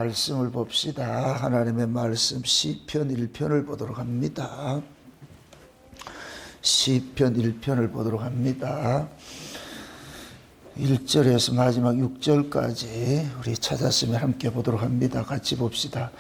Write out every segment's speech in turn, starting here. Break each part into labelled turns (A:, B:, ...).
A: 말씀을 봅시다. 하나님의 말씀 시편 1편을 보도록 합니다. 시편 1편을 보도록 합니다. 1절에서 마지막 6절까지 우리 찾았으면 함께 보도록 합니다. 같이 봅시다.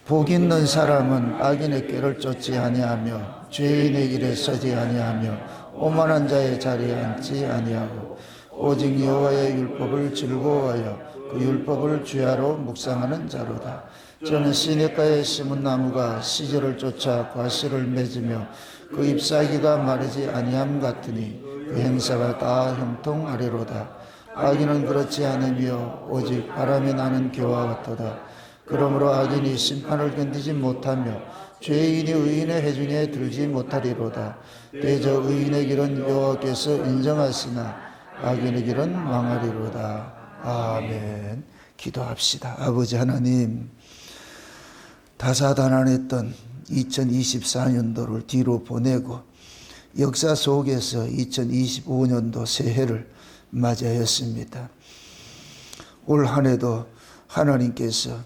A: 복 있는 사람은 악인의 꾀를 쫓지 아니하며 죄인의 길에 서지 아니하며 오만한 자의 자리에 앉지 아니하고 오직 여호와의 율법을 즐거워하여 그 율법을 주야로 묵상하는 자로다. 저는 시냇가에 심은 나무가 시절을 쫓아 과실을 맺으며 그 잎사귀가 마르지 아니함 같으니 그 행사가 다 형통하리로다. 악인은 그렇지 않으며 오직 바람이 나는 겨와 같도다. 그러므로 악인이 심판을 견디지 못하며 죄인이 의인의 회중에 들지 못하리로다. 대저 의인의 길은 여호와께서 인정하시나 악인의 길은 망하리로다. 아멘. 기도합시다. 아버지 하나님, 다사다난했던 2024년도를 뒤로 보내고 역사 속에서 2025년도 새해를 맞이하였습니다. 올 한 해도 하나님께서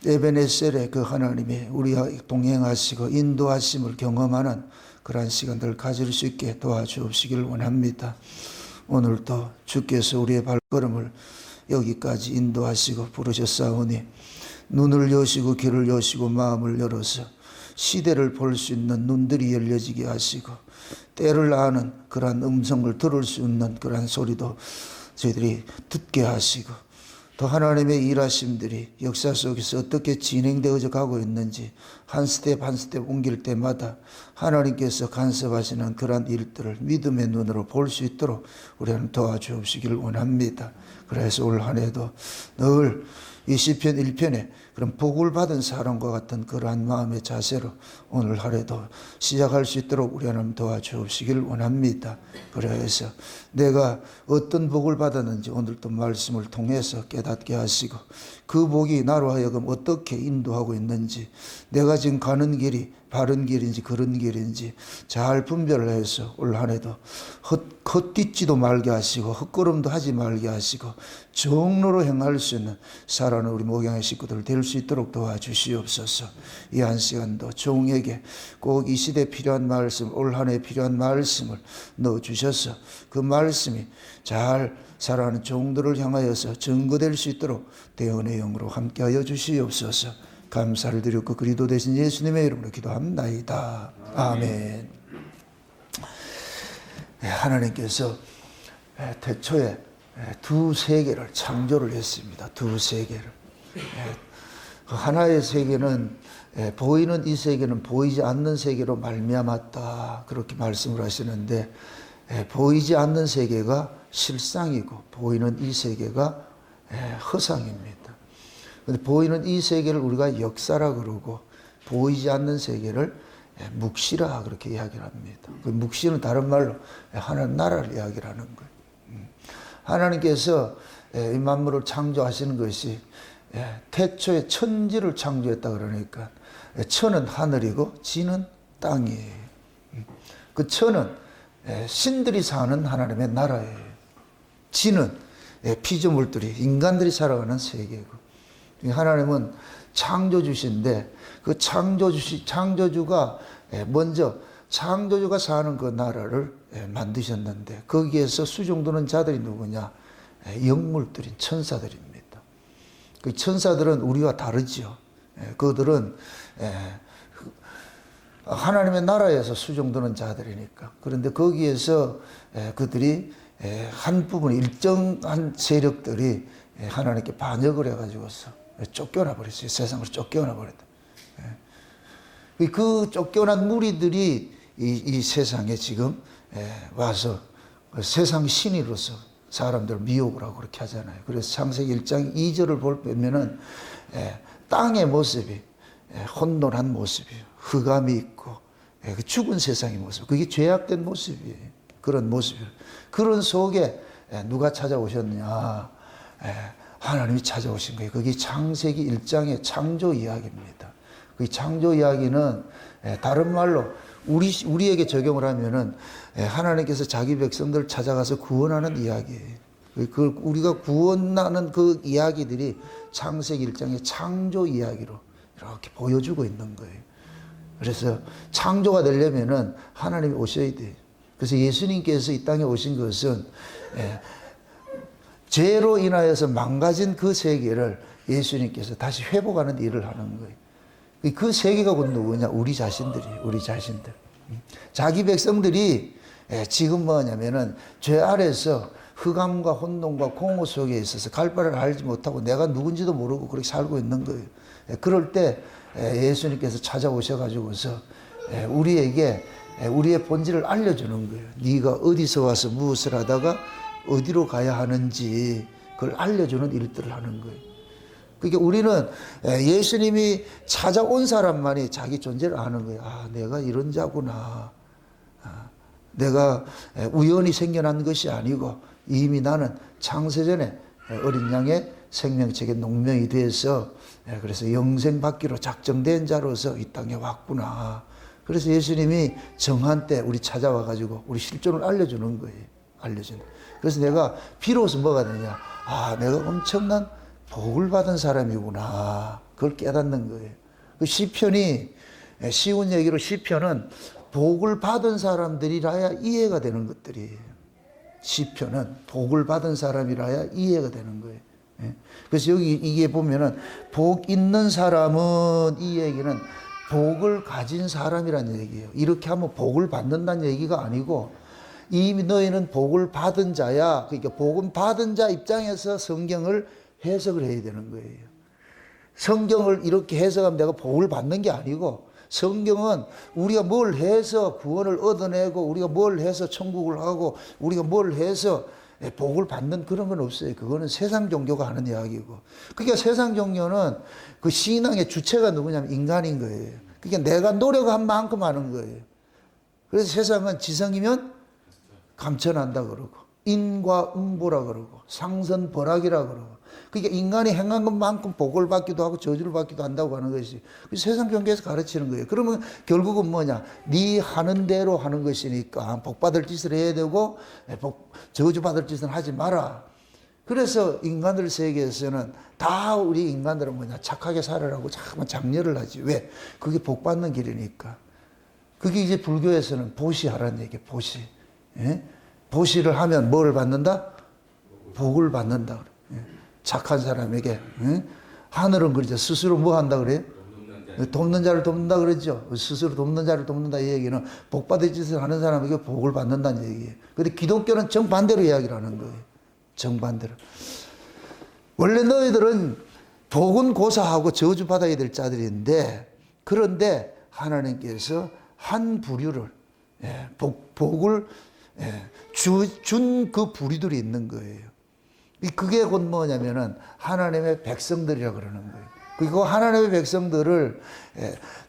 A: 에베네셀의 그 하나님의 우리와 동행하시고 인도하심을 경험하는 그러한 시간들을 가질 수 있게 도와주옵시기를 원합니다. 오늘도 주께서 우리의 발걸음을 여기까지 인도하시고 부르셨사오니 눈을 여시고 귀를 여시고 마음을 열어서 시대를 볼 수 있는 눈들이 열려지게 하시고 때를 아는 그러한 음성을 들을 수 있는 그러한 소리도 저희들이 듣게 하시고 또 하나님의 일하심들이 역사 속에서 어떻게 진행되어져 가고 있는지 한 스텝 한 스텝 옮길 때마다 하나님께서 간섭하시는 그러한 일들을 믿음의 눈으로 볼 수 있도록 우리는 도와주옵시기를 원합니다. 그래서 올 한 해도 늘 이 시편 1편에 그런 복을 받은 사람과 같은 그러한 마음의 자세로 오늘 하루도 시작할 수 있도록 우리 하나님 도와주옵시기를 원합니다. 그래서 내가 어떤 복을 받았는지 오늘도 말씀을 통해서 깨닫게 하시고 그 복이 나로 하여금 어떻게 인도하고 있는지 내가 지금 가는 길이 바른 길인지 그런 길인지 잘 분별을 해서 올 한 해도 헛뛰지도 말게 하시고 헛걸음도 하지 말게 하시고 정로로 행할 수 있는 살아는 우리 목양의 식구들 될 수 있도록 도와주시옵소서. 이 한 시간도 종에게 꼭 이 시대에 필요한 말씀, 올 한 해에 필요한 말씀을 넣어주셔서 그 말씀이 잘 살아가는 종들을 향하여서 증거될 수 있도록 대언의 영으로 함께하여 주시옵소서. 감사를 드렸고 그리스도 되신 예수님의 이름으로 기도합나이다. 아멘. 하나님께서 태초에 두 세계를 창조를 했습니다. 두 세계를. 하나의 세계는 보이는 이 세계는 보이지 않는 세계로 말미암았다. 그렇게 말씀을 하시는데 보이지 않는 세계가 실상이고 보이는 이 세계가 허상입니다. 근데 보이는 이 세계를 우리가 역사라 그러고 보이지 않는 세계를 묵시라 그렇게 이야기를 합니다. 그 묵시는 다른 말로 하나님 나라를 이야기를 하는 거예요. 하나님께서 이 만물을 창조하시는 것이 태초에 천지를 창조했다 그러니까 천은 하늘이고 지는 땅이에요. 그 천은 신들이 사는 하나님의 나라예요. 지는 피조물들이 인간들이 살아가는 세계고 하나님은 창조주신데 그 창조주가 먼저 창조주가 사는 그 나라를 만드셨는데 거기에서 수종드는 자들이 누구냐? 영물들인 천사들입니다. 그 천사들은 우리와 다르지요. 그들은 하나님의 나라에서 수종드는 자들이니까. 그런데 거기에서 그들이 한 부분 일정한 세력들이 하나님께 반역을 해가지고서 쫓겨나 버렸어요. 세상으로 쫓겨나 버렸다. 그 쫓겨난 무리들이 이 세상에 지금 와서 세상 신이로서 사람들을 미혹을 하고 그렇게 하잖아요. 그래서 창세기 1장 2절을 보면은 땅의 모습이 혼돈한 모습이에요. 흑암이 있고 그 죽은 세상의 모습. 그게 죄악된 모습이에요. 그런 모습이에요. 그런 속에 누가 찾아오셨느냐? 하나님이 찾아오신 거예요. 그게 창세기 1장의 창조 이야기입니다. 그 창조 이야기는 다른 말로 우리에게 적용을 하면은 하나님께서 자기 백성들을 찾아가서 구원하는 이야기예요. 그 우리가 구원하는 그 이야기들이 창세기 1장의 창조 이야기로 이렇게 보여주고 있는 거예요. 그래서 창조가 되려면은 하나님이 오셔야 돼요. 그래서 예수님께서 이 땅에 오신 것은 죄로 인하여서 망가진 그 세계를 예수님께서 다시 회복하는 일을 하는 거예요. 그 세계가 곧 누구냐? 우리 자신들이에요. 우리 자신들. 자기 백성들이 지금 뭐냐면은 죄 아래서 흑암과 혼돈과 공허 속에 있어서 갈 바를 알지 못하고 내가 누군지도 모르고 그렇게 살고 있는 거예요. 그럴 때 예수님께서 찾아오셔가지고서 우리에게 우리의 본질을 알려주는 거예요. 네가 어디서 와서 무엇을 하다가 어디로 가야 하는지 그걸 알려주는 일들을 하는 거예요. 그러니까 우리는 예수님이 찾아온 사람만이 자기 존재를 아는 거예요. 아, 내가 이런 자구나. 내가 우연히 생겨난 것이 아니고 이미 나는 창세전에 어린 양의 생명책에 농명이 돼서 그래서 영생 받기로 작정된 자로서 이 땅에 왔구나. 그래서 예수님이 정한 때 우리 찾아와 가지고 우리 실존을 알려주는 거예요. 알려주는. 그래서 내가 비로소 뭐가 되냐? 아, 내가 엄청난 복을 받은 사람이구나. 그걸 깨닫는 거예요. 그 시편이 쉬운 얘기로 시편은 복을 받은 사람들이라야 이해가 되는 것들이에요. 시편은 복을 받은 사람이라야 이해가 되는 거예요. 그래서 여기 이게 보면은 복 있는 사람은 이 얘기는 복을 가진 사람이란 얘기예요. 이렇게 하면 복을 받는다는 얘기가 아니고 이미 너희는 복을 받은 자야. 그러니까 복은 받은 자 입장에서 성경을 해석을 해야 되는 거예요. 성경을 이렇게 해석하면 내가 복을 받는 게 아니고 성경은 우리가 뭘 해서 구원을 얻어내고 우리가 뭘 해서 천국을 하고 우리가 뭘 해서 복을 받는 그런 건 없어요. 그거는 세상 종교가 하는 이야기고. 그러니까 세상 종교는 그 신앙의 주체가 누구냐면 인간인 거예요. 그러니까 내가 노력한 만큼 하는 거예요. 그래서 세상은 지성이면 감천한다 그러고 인과응보라 그러고 상선벌악이라 그러고 그러니까 인간이 행한 것만큼 복을 받기도 하고 저주를 받기도 한다고 하는 것이 세상 경계에서 가르치는 거예요. 그러면 결국은 뭐냐? 네 하는 대로 하는 것이니까 복 받을 짓을 해야 되고 저주 받을 짓은 하지 마라. 그래서 인간들 세계에서는 다 우리 인간들은 뭐냐? 착하게 살아라고 자꾸만 장려를 하지. 왜? 그게 복 받는 길이니까. 그게 이제 불교에서는 보시하라는 얘기예요. 보시. 예? 보시를 하면 뭐를 받는다? 복을 받는다. 예? 착한 사람에게. 예? 하늘은 그러죠. 스스로 뭐 한다 그래요? 돕는 자를 돕는다 그러죠. 스스로 돕는 자를 돕는다 이 얘기는 복 받을 짓을 하는 사람에게 복을 받는다는 얘기예요. 근데 기독교는 정반대로 이야기를 하는 거예요. 정반대로. 원래 너희들은 복은 고사하고 저주 받아야 될 자들인데 그런데 하나님께서 한 부류를 복을 준 그 부류들이 있는 거예요. 그게 곧 뭐냐면은 하나님의 백성들이라 그러는 거예요. 그리고 하나님의 백성들을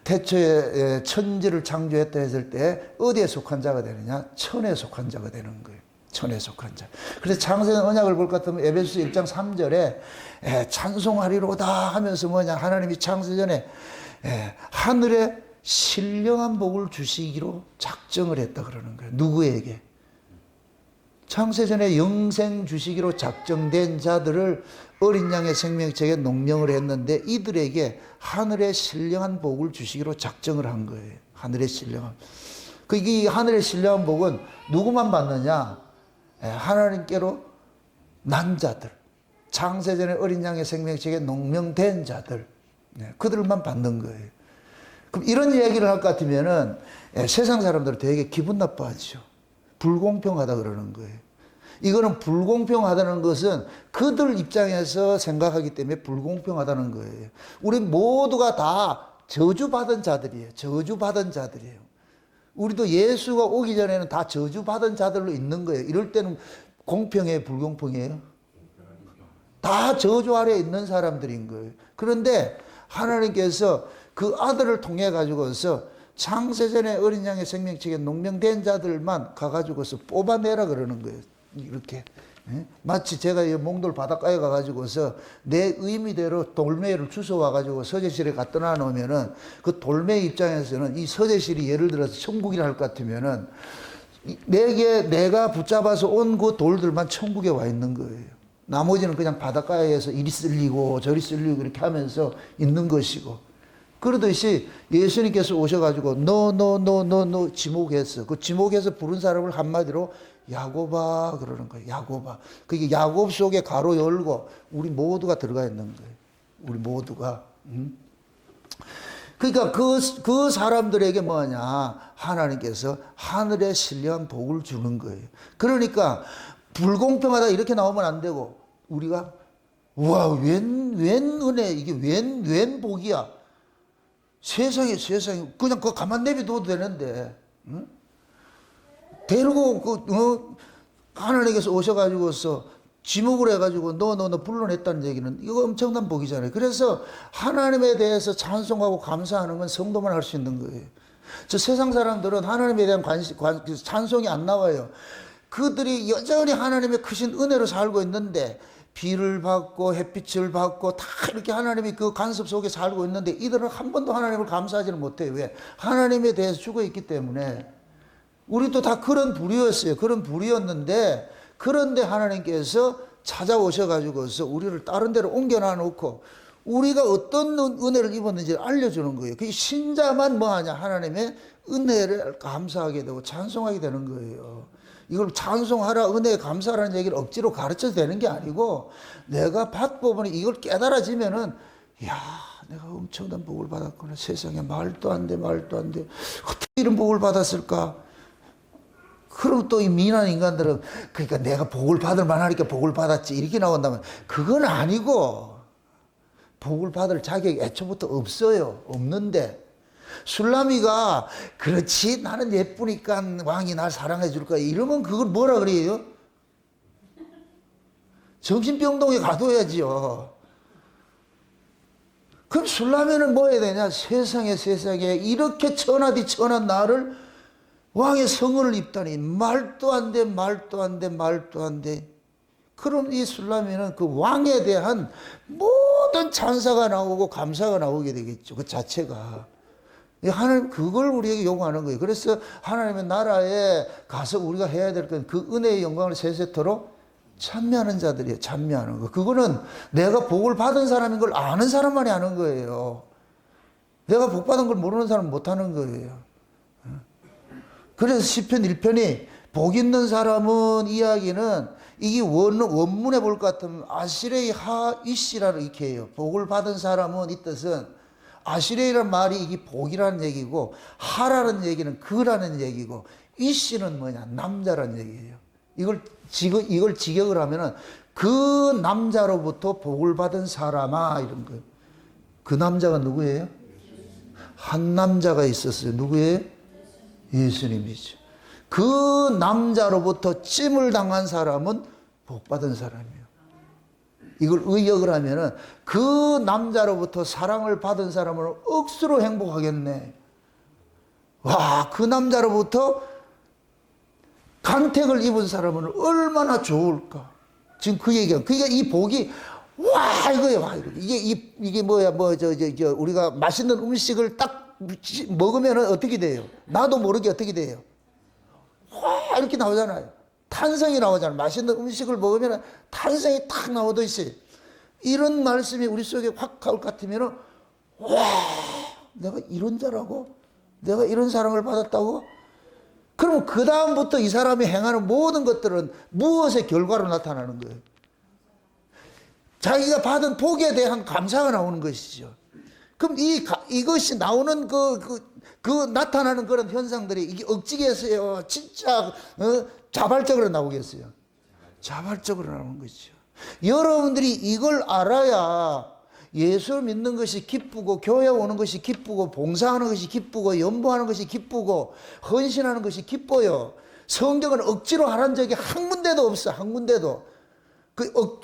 A: 태초에 천지를 창조했다 했을 때 어디에 속한 자가 되느냐? 천에 속한 자가 되는 거예요. 천에 속한 자. 그래서 창세전 언약을 볼 것 같으면 에베소서 1장 3절에 찬송하리로다 하면서 뭐냐? 하나님이 창세전에 하늘에 신령한 복을 주시기로 작정을 했다 그러는 거예요. 누구에게? 창세전에 영생 주시기로 작정된 자들을 어린 양의 생명책에 농명을 했는데 이들에게 하늘의 신령한 복을 주시기로 작정을 한 거예요. 하늘의 신령한. 이 하늘의 신령한 복은 누구만 받느냐? 하나님께로 난 자들. 창세전에 어린 양의 생명책에 농명된 자들. 그들만 받는 거예요. 그럼 이런 얘기를 할 것 같으면은 세상 사람들은 되게 기분 나빠하죠. 불공평하다 그러는 거예요. 이거는 불공평하다는 것은 그들 입장에서 생각하기 때문에 불공평하다는 거예요. 우리 모두가 다 저주받은 자들이에요. 저주받은 자들이에요. 우리도 예수가 오기 전에는 다 저주받은 자들로 있는 거예요. 이럴 때는 공평해요? 불공평해요? 다 저주 아래에 있는 사람들인 거예요. 그런데 하나님께서 그 아들을 통해 가지고서 창세전에 어린 양의 생명책에 농명된 자들만 가가지고서 뽑아내라 그러는 거예요. 이렇게. 마치 제가 이 몽돌 바닷가에 가가지고서 내 의미대로 돌멩이를 주워와가지고 서재실에 갖다 놔놓으면은 그 돌멩이 입장에서는 이 서재실이 예를 들어서 천국이라 할 것 같으면은 내가 붙잡아서 온 그 돌들만 천국에 와 있는 거예요. 나머지는 그냥 바닷가에서 이리 쓸리고 저리 쓸리고 이렇게 하면서 있는 것이고. 그러듯이 예수님께서 오셔가지고 너 지목해서 그 지목해서 부른 사람을 한마디로 야곱아 그러는 거예요. 야곱아. 그게 야곱 속에 가로 열고 우리 모두가 들어가 있는 거예요. 우리 모두가. 그러니까 그 사람들에게 뭐냐, 하나님께서 하늘의 신령한 복을 주는 거예요. 그러니까 불공평하다 이렇게 나오면 안 되고, 우리가 와, 웬 은혜, 이게 웬 복이야. 세상에 그냥 그거 가만 내비둬도 되는데, 응? 데리고 하나님께서 오셔가지고서 지목을 해가지고 너 불러냈다는 얘기는 이거 엄청난 복이잖아요. 그래서 하나님에 대해서 찬송하고 감사하는 건 성도만 할 수 있는 거예요. 저 세상 사람들은 하나님에 대한 찬송이 안 나와요. 그들이 여전히 하나님의 크신 은혜로 살고 있는데, 비를 받고 햇빛을 받고 다 이렇게 하나님이 그 간섭 속에 살고 있는데, 이들은 한 번도 하나님을 감사하지는 못해요. 왜? 하나님에 대해서 죽어 있기 때문에. 우리도 다 그런 불이었어요. 그런 불이었는데, 그런데 하나님께서 찾아오셔가지고서 우리를 다른 데로 옮겨놔 놓고 우리가 어떤 은혜를 입었는지를 알려주는 거예요. 그 신자만 뭐하냐, 하나님의 은혜를 감사하게 되고 찬송하게 되는 거예요. 이걸 찬송하라, 은혜에 감사하라는 얘기를 억지로 가르쳐도 되는 게 아니고, 내가 받고보니 이걸 깨달아지면은, 야, 내가 엄청난 복을 받았구나. 세상에 말도 안 돼. 어떻게 이런 복을 받았을까? 그럼 또 이 미난 인간들은, 그러니까 내가 복을 받을 만하니까 복을 받았지, 이렇게 나온다면 그건 아니고, 복을 받을 자격이 애초부터 없어요. 없는데 술라미가 그렇지 나는 예쁘니까 왕이 날 사랑해 줄 거야 이러면 그걸 뭐라 그래요? 정신병동에 가둬야지요. 그럼 술라미는 뭐 해야 되냐? 세상에 이렇게 천하디 천한 나를 왕의 성을 입다니 말도 안 돼. 그럼 이 술라미는 그 왕에 대한 모든 찬사가 나오고 감사가 나오게 되겠죠. 그 자체가. 하나님 그걸 우리에게 요구하는 거예요. 그래서 하나님의 나라에 가서 우리가 해야 될 건 그 은혜의 영광을 세세토록 찬미하는 자들이에요. 찬미하는 거. 그거는 내가 복을 받은 사람인 걸 아는 사람만이 하는 거예요. 내가 복 받은 걸 모르는 사람은 못 하는 거예요. 그래서 시편 1편이 복 있는 사람은 이야기는, 이게 원문에 볼 것 같으면 아시레이 하 이시라는 이렇게 해요. 복을 받은 사람은 이 뜻은, 아시레이라는 말이 이게 복이라는 얘기고, 하라는 얘기는 그라는 얘기고, 이시는 뭐냐, 남자라는 얘기예요. 이걸 직역을 하면은 그 남자로부터 복을 받은 사람아, 이런 거예요. 그 남자가 누구예요? 한 남자가 있었어요. 누구예요? 예수님이죠. 그 남자로부터 찜을 당한 사람은 복받은 사람이에요. 이걸 의역을 하면은 그 남자로부터 사랑을 받은 사람은 억수로 행복하겠네. 와, 그 남자로부터 간택을 입은 사람은 얼마나 좋을까. 지금 그 얘기야. 그러니까 이 복이 와 이거야. 와 이게 뭐야, 우리가 맛있는 음식을 딱 먹으면 어떻게 돼요? 나도 모르게 어떻게 돼요? 와 이렇게 나오잖아요. 탄성이 나오잖아요. 맛있는 음식을 먹으면 탄성이 탁 나오듯이, 이런 말씀이 우리 속에 확 가올 것 같으면, 와 내가 이런 자라고? 내가 이런 사랑을 받았다고? 그러면 그 다음부터 이 사람이 행하는 모든 것들은 무엇의 결과로 나타나는 거예요? 자기가 받은 복에 대한 감사가 나오는 것이죠. 그럼 이것이 나오는 나타나는 그런 현상들이 이게 억지겠어요? 진짜, 자발적으로 나오겠어요? 자발적으로 나오는 거죠. 여러분들이 이걸 알아야 예수 믿는 것이 기쁘고, 교회 오는 것이 기쁘고, 봉사하는 것이 기쁘고, 연보하는 것이 기쁘고, 헌신하는 것이 기뻐요. 성경은 억지로 하라는 적이 한 군데도 없어. 한 군데도.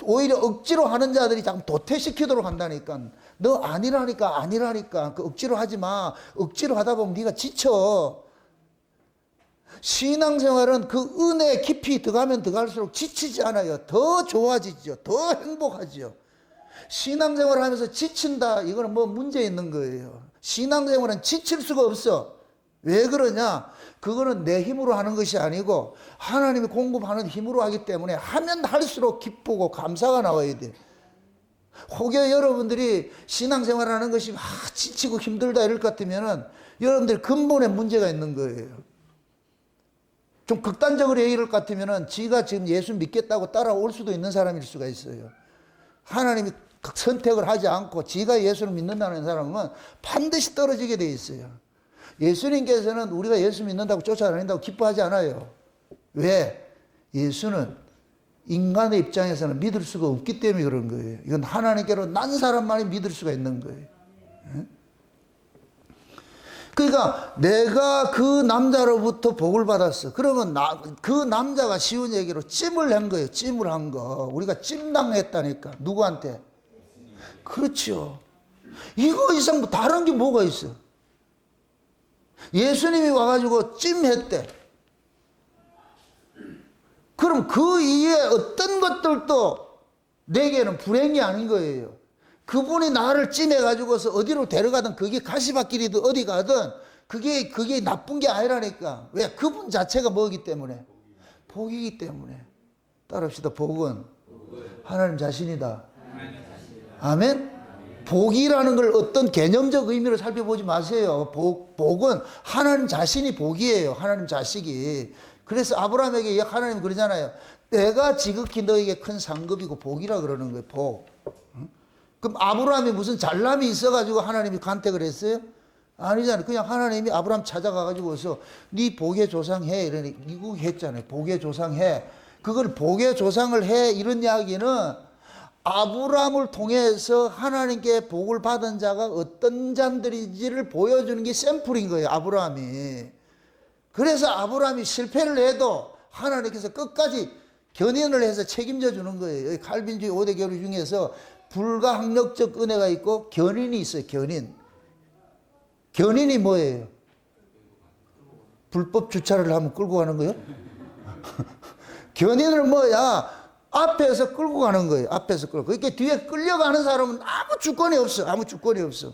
A: 오히려 억지로 하는 자들이 자꾸 도태시키도록 한다니까. 너 아니라니까. 그 억지로 하지 마. 억지로 하다 보면 네가 지쳐. 신앙생활은 그 은혜 깊이 들어가면 들어갈수록 지치지 않아요. 더 좋아지죠. 더 행복하죠. 신앙생활을 하면서 지친다, 이거는 뭐 문제 있는 거예요. 신앙생활은 지칠 수가 없어. 왜 그러냐? 그거는 내 힘으로 하는 것이 아니고 하나님이 공급하는 힘으로 하기 때문에 하면 할수록 기쁘고 감사가 나와야 돼. 혹여 여러분들이 신앙생활하는 것이 지치고 힘들다 이럴 것 같으면은 여러분들 근본에 문제가 있는 거예요. 좀 극단적으로 얘기할 것 같으면은 지가 지금 예수 믿겠다고 따라올 수도 있는 사람일 수가 있어요. 하나님이 선택을 하지 않고 지가 예수를 믿는다는 사람은 반드시 떨어지게 돼 있어요. 예수님께서는 우리가 예수 믿는다고 쫓아다닌다고 기뻐하지 않아요. 왜? 예수는 인간의 입장에서는 믿을 수가 없기 때문에 그런 거예요. 이건 하나님께로 난 사람만이 믿을 수가 있는 거예요. 그러니까 내가 그 남자로부터 복을 받았어. 그러면 그 남자가 쉬운 얘기로 찜을 한 거예요. 찜을 한 거. 우리가 찜당했다니까. 누구한테? 그렇죠. 이거 이상 뭐 다른 게 뭐가 있어? 예수님이 와가지고 찜했대. 그럼 그 이외에 어떤 것들도 내게는 불행이 아닌 거예요. 그분이 나를 찜해가지고서 어디로 데려가든 그게 가시밭길이든 어디 가든 그게 나쁜 게 아니라니까. 왜? 그분 자체가 뭐기 때문에? 복이기 때문에. 따라합시다. 복은 하나님 자신이다. 아멘? 복이라는 걸 어떤 개념적 의미로 살펴보지 마세요. 복은 하나님 자신이 복이에요. 하나님 자식이. 그래서 아브라함에게 하나님 그러잖아요. 내가 지극히 너에게 큰 상급이고 복이라 그러는 거예요. 복. 그럼 아브라함이 무슨 잘남이 있어가지고 하나님이 간택을 했어요? 아니잖아요. 그냥 하나님이 아브라함 찾아가가지고서 네 복의 조상해 이러니 이거 했잖아요. 복의 조상해. 그걸 복의 조상을 해 이런 이야기는 아브라함을 통해서 하나님께 복을 받은 자가 어떤 자들인지를 보여주는 게 샘플인 거예요. 아브라함이. 그래서 아브라함이 실패를 해도 하나님께서 끝까지 견인을 해서 책임져 주는 거예요. 칼빈주의 5대 교리 중에서 불가항력적 은혜가 있고 견인이 있어요. 견인. 견인이 뭐예요? 불법 주차를 하면 끌고 가는 거예요? 견인은 뭐야? 앞에서 끌고 가는 거예요. 앞에서 끌고. 그러니까 뒤에 끌려가는 사람은 아무 주권이 없어. 아무 주권이 없어.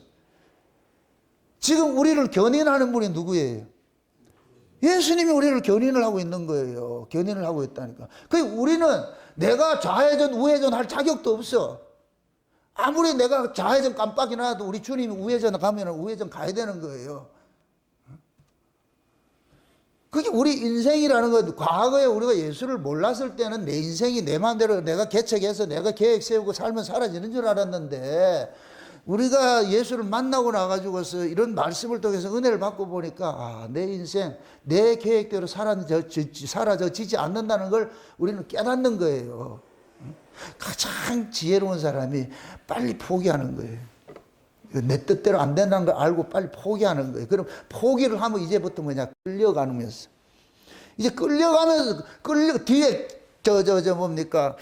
A: 지금 우리를 견인하는 분이 누구예요? 예수님이 우리를 견인을 하고 있는 거예요. 견인을 하고 있다니까. 그러니까 우리는 내가 좌회전, 우회전 할 자격도 없어. 아무리 내가 좌회전 깜빡이 나도 우리 주님이 우회전 가면 우회전 가야 되는 거예요. 그게 우리 인생이라는 거. 과거에 우리가 예수를 몰랐을 때는 내 인생이 내 마음대로 내가 개척해서 내가 계획 세우고 살면 사라지는 줄 알았는데 우리가 예수를 만나고 나가지고서 이런 말씀을 통해서 은혜를 받고 보니까 내 인생 내 계획대로 사라지지 않는다는 걸 우리는 깨닫는 거예요. 가장 지혜로운 사람이 빨리 포기하는 거예요. 내 뜻대로 안 된다는 걸 알고 빨리 포기하는 거예요. 그럼 포기를 하면 이제부터 뭐냐? 끌려가면서. 이제 끌려가면서, 뒤에, 뭡니까?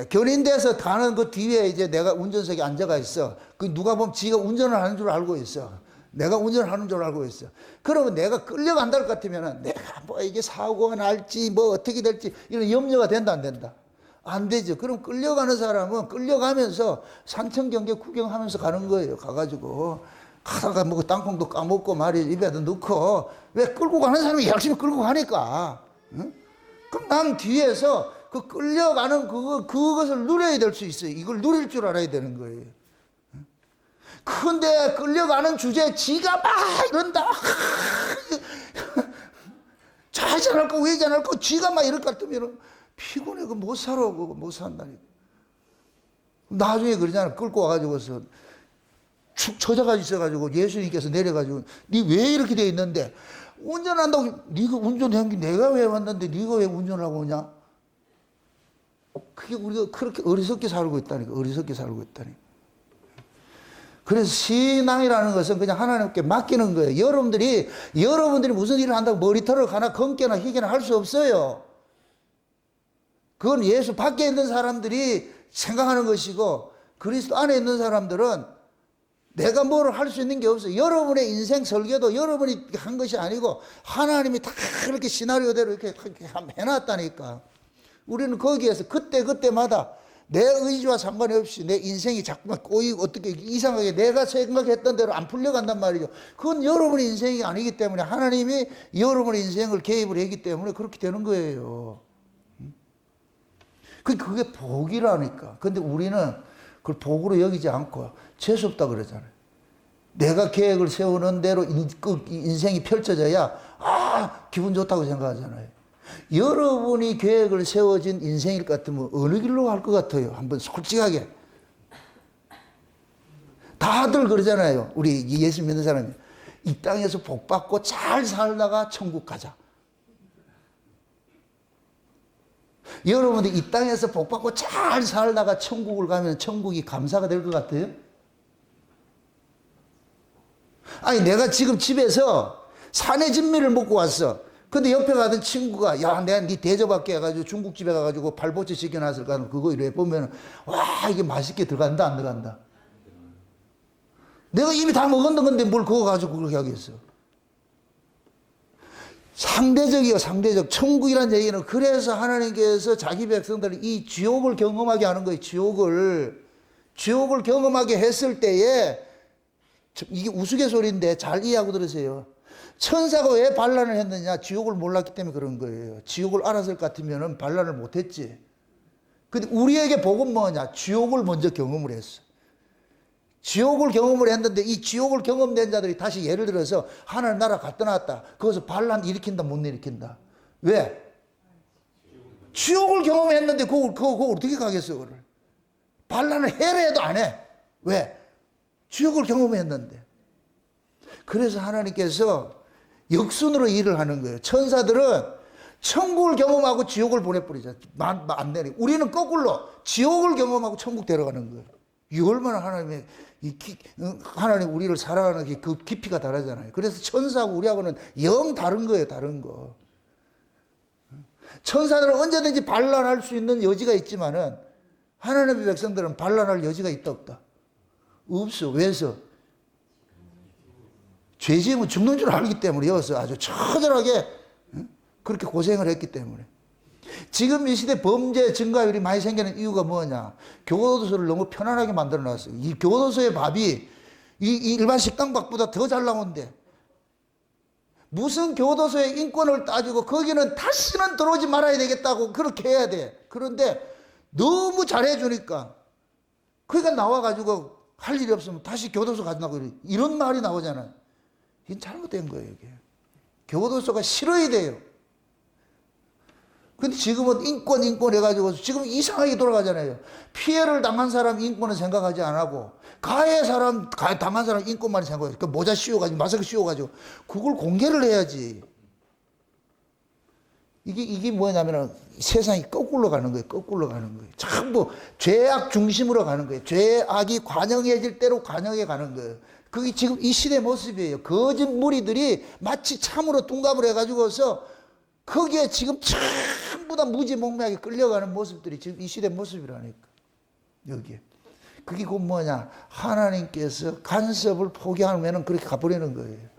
A: 견인돼서 가는 그 뒤에 이제 내가 운전석에 앉아가 있어. 그 누가 보면 지가 운전을 하는 줄 알고 있어. 내가 운전을 하는 줄 알고 있어. 그러면 내가 끌려간다 것 같으면은 내가 뭐 이게 사고가 날지 뭐 어떻게 될지 이런 염려가 된다, 안 된다? 안 되죠. 그럼 끌려가는 사람은 끌려가면서 산천 경계 구경하면서 가는 거예요. 가가지고 가다가 뭐 땅콩도 까먹고 말이야 입에도 넣고. 왜? 끌고 가는 사람이 열심히 끌고 가니까. 응? 그럼 난 뒤에서 그 끌려가는 그것을 누려야 될 수 있어요. 이걸 누릴 줄 알아야 되는 거예요. 근데 끌려가는 주제에 지가 막 이런다. 좌회전할 거 우회전할 거 지가 막 이럴 것 같으면 피곤해. 그 못 살아. 그거 못 산다니까. 나중에 그러잖아. 끌고 와가지고서 축 처져가 있어가지고 예수님께서 내려가지고 니 왜 이렇게 돼 있는데 운전한다고. 니가 운전한 게 내가 왜 왔는데 니가 왜 운전을 하고 오냐? 그게 우리가 그렇게 어리석게 살고 있다니까. 어리석게 살고 있다니까. 그래서 신앙이라는 것은 그냥 하나님께 맡기는 거예요. 여러분들이 무슨 일을 한다고 머리털을 가나 검게나 희게나 할 수 없어요. 그건 예수 밖에 있는 사람들이 생각하는 것이고 그리스도 안에 있는 사람들은 내가 뭐를 할 수 있는 게 없어요. 여러분의 인생 설계도 여러분이 한 것이 아니고 하나님이 다 그렇게 시나리오대로 이렇게 해놨다니까. 우리는 거기에서 그때마다 내 의지와 상관이 없이 내 인생이 자꾸만 꼬이고 어떻게 이상하게 내가 생각했던 대로 안 풀려간단 말이죠. 그건 여러분의 인생이 아니기 때문에 하나님이 여러분의 인생을 개입을 했기 때문에 그렇게 되는 거예요. 그게 복이라니까. 근데 우리는 그걸 복으로 여기지 않고 재수없다 그러잖아요. 내가 계획을 세우는 대로 인생이 펼쳐져야 기분 좋다고 생각하잖아요. 여러분이 계획을 세워진 인생일 것 같으면 어느 길로 갈 것 같아요? 한번 솔직하게. 다들 그러잖아요. 우리 예수 믿는 사람이. 이 땅에서 복 받고 잘 살다가 천국 가자. 여러분들 이 땅에서 복 받고 잘 살다가 천국을 가면 천국이 감사가 될 것 같아요? 아니, 내가 지금 집에서 산의 진미를 먹고 왔어. 근데 옆에 가던 친구가, 야, 내가 네 대접할게 해가지고 중국집에 가가지고 발보채 시켜놨을까? 그거 이래 보면, 와, 이게 맛있게 들어간다, 안 들어간다? 내가 이미 다 먹었는 건데 뭘 그거 가지고 그렇게 하겠어? 상대적이요, 상대적. 천국이란 얘기는 그래서 하나님께서 자기 백성들을 이 지옥을 경험하게 하는 거예요, 지옥을. 지옥을 경험하게 했을 때에, 이게 우스갯소리인데 잘 이해하고 들으세요. 천사가 왜 반란을 했느냐? 지옥을 몰랐기 때문에 그런 거예요. 지옥을 알았을 것 같으면 반란을 못했지. 근데 우리에게 복은 뭐냐? 지옥을 먼저 경험을 했어. 지옥을 경험을 했는데 이 지옥을 경험된 자들이 다시 예를 들어서 하나님 나라 갔다 나왔다. 거기서 반란 일으킨다, 못 일으킨다. 왜? 지옥을 경험했는데 그거 어떻게 가겠어, 그걸? 반란을 해라 해도 안 해. 왜? 지옥을 경험했는데. 그래서 하나님께서 역순으로 일을 하는 거예요. 천사들은 천국을 경험하고 지옥을 보내버리죠. 안 내리. 우리는 거꾸로 지옥을 경험하고 천국 데려가는 거예요. 이 얼마나 하나님 우리를 사랑하는 그 깊이가 다르잖아요. 그래서 천사하고 우리하고는 영 다른 거예요, 다른 거. 천사들은 언제든지 반란할 수 있는 여지가 있지만은 하나님의 백성들은 반란할 여지가 있다, 없다? 없어. 왜서? 죄 지으면 죽는 줄 알기 때문에 여기서 아주 처절하게 그렇게 고생을 했기 때문에. 지금 이 시대 범죄 증가율이 많이 생기는 이유가 뭐냐? 교도소를 너무 편안하게 만들어 놨어요. 이 교도소의 밥이 이 일반 식당밥보다 더 잘 나오는데 무슨 교도소의 인권을 따지고 거기는 다시는 들어오지 말아야 되겠다고 그렇게 해야 돼. 그런데 너무 잘해주니까 그러니까 나와가지고 할 일이 없으면 다시 교도소 가자고 이런 말이 나오잖아요. 이건 잘못된 거예요, 이게. 교도소가 싫어야 돼요. 근데 지금은 인권 해가지고 지금 이상하게 돌아가잖아요. 피해를 당한 사람 인권은 생각하지 안 하고, 당한 사람 인권만 생각해요. 그 모자 씌워가지고, 마스크 씌워가지고, 그걸 공개를 해야지. 이게 뭐냐면은 세상이 거꾸로 가는 거예요. 거꾸로 가는 거예요. 전부 죄악 중심으로 가는 거예요. 죄악이 관영해질 대로 관영해 가는 거예요. 그게 지금 이 시대 모습이에요. 거짓 무리들이 마치 참으로 둔갑을 해가지고서 거기에 지금 전부 다 무지몽매하게 끌려가는 모습들이 지금 이 시대 모습이라니까. 여기에. 그게 곧 뭐냐? 하나님께서 간섭을 포기하면은 그렇게 가버리는 거예요.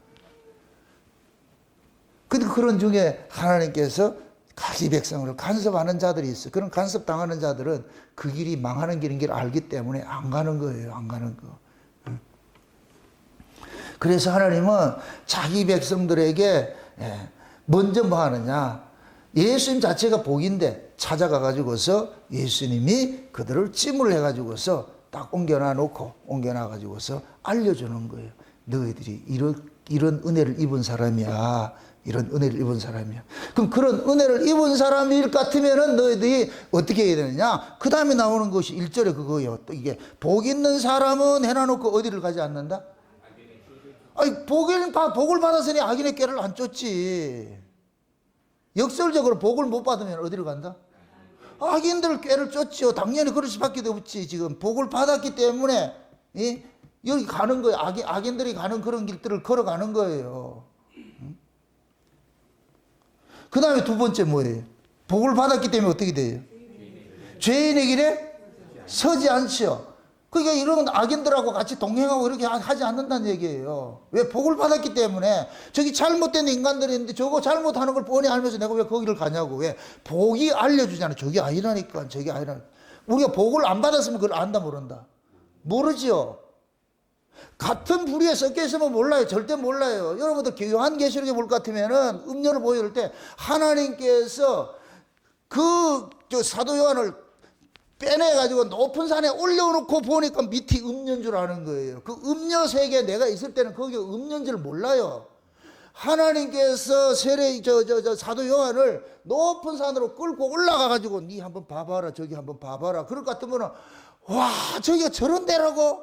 A: 근데 그런 중에 하나님께서 자기 백성을 간섭하는 자들이 있어요. 그런 간섭당하는 자들은 그 길이 망하는 길인 걸 알기 때문에 안 가는 거예요. 안 가는 거. 그래서 하나님은 자기 백성들에게 먼저 뭐 하느냐? 예수님 자체가 복인데 찾아가 가지고서 예수님이 그들을 찜을 해 가지고서 딱 옮겨놔 가지고서 알려주는 거예요. 너희들이 이런 은혜를 입은 사람이야. 이런 은혜를 입은 사람이야. 그럼 그런 은혜를 입은 사람일 것 같으면은 너희들이 어떻게 해야 되느냐? 그 다음에 나오는 것이 1절에 그거예요. 또 이게 복 있는 사람은 해놔놓고 어디를 가지 않는다? 아니, 복을 받았으니 악인의 꾀를 안 쫓지. 역설적으로 복을 못 받으면 어디를 간다? 악인들 꾀를 쫓죠. 당연히 그럴 수밖에 없지. 지금 복을 받았기 때문에 여기 가는 거예요. 악인들이 가는 그런 길들을 걸어가는 거예요. 그 다음에 두 번째 뭐예요? 복을 받았기 때문에 어떻게 돼요? 죄인의 길에 서지 않죠. 그러니까 이런 악인들하고 같이 동행하고 이렇게 하지 않는다는 얘기예요. 왜? 복을 받았기 때문에. 저기 잘못된 인간들이 있는데 저거 잘못하는 걸 뻔히 알면서 내가 왜 거기를 가냐고. 왜? 복이 알려주잖아. 저게 아니라니까. 저게 아니라니까. 우리가 복을 안 받았으면 그걸 안다 모른다? 모르지요. 같은 부류에 섞여 있으면 몰라요. 절대 몰라요. 여러분들 요한계시록에 볼 것 같으면은 음료를 보여줄 때 하나님께서 그 사도 요한을 빼내가지고 높은 산에 올려놓고 보니까 밑이 음료인 줄 아는 거예요. 그 음료 세계에 내가 있을 때는 거기가 음료인 줄 몰라요. 하나님께서 사도 요한을 높은 산으로 끌고 올라가가지고 니 한번 봐봐라, 저기 한번 봐봐라. 그럴 것 같으면은 와, 저기가 저런 데라고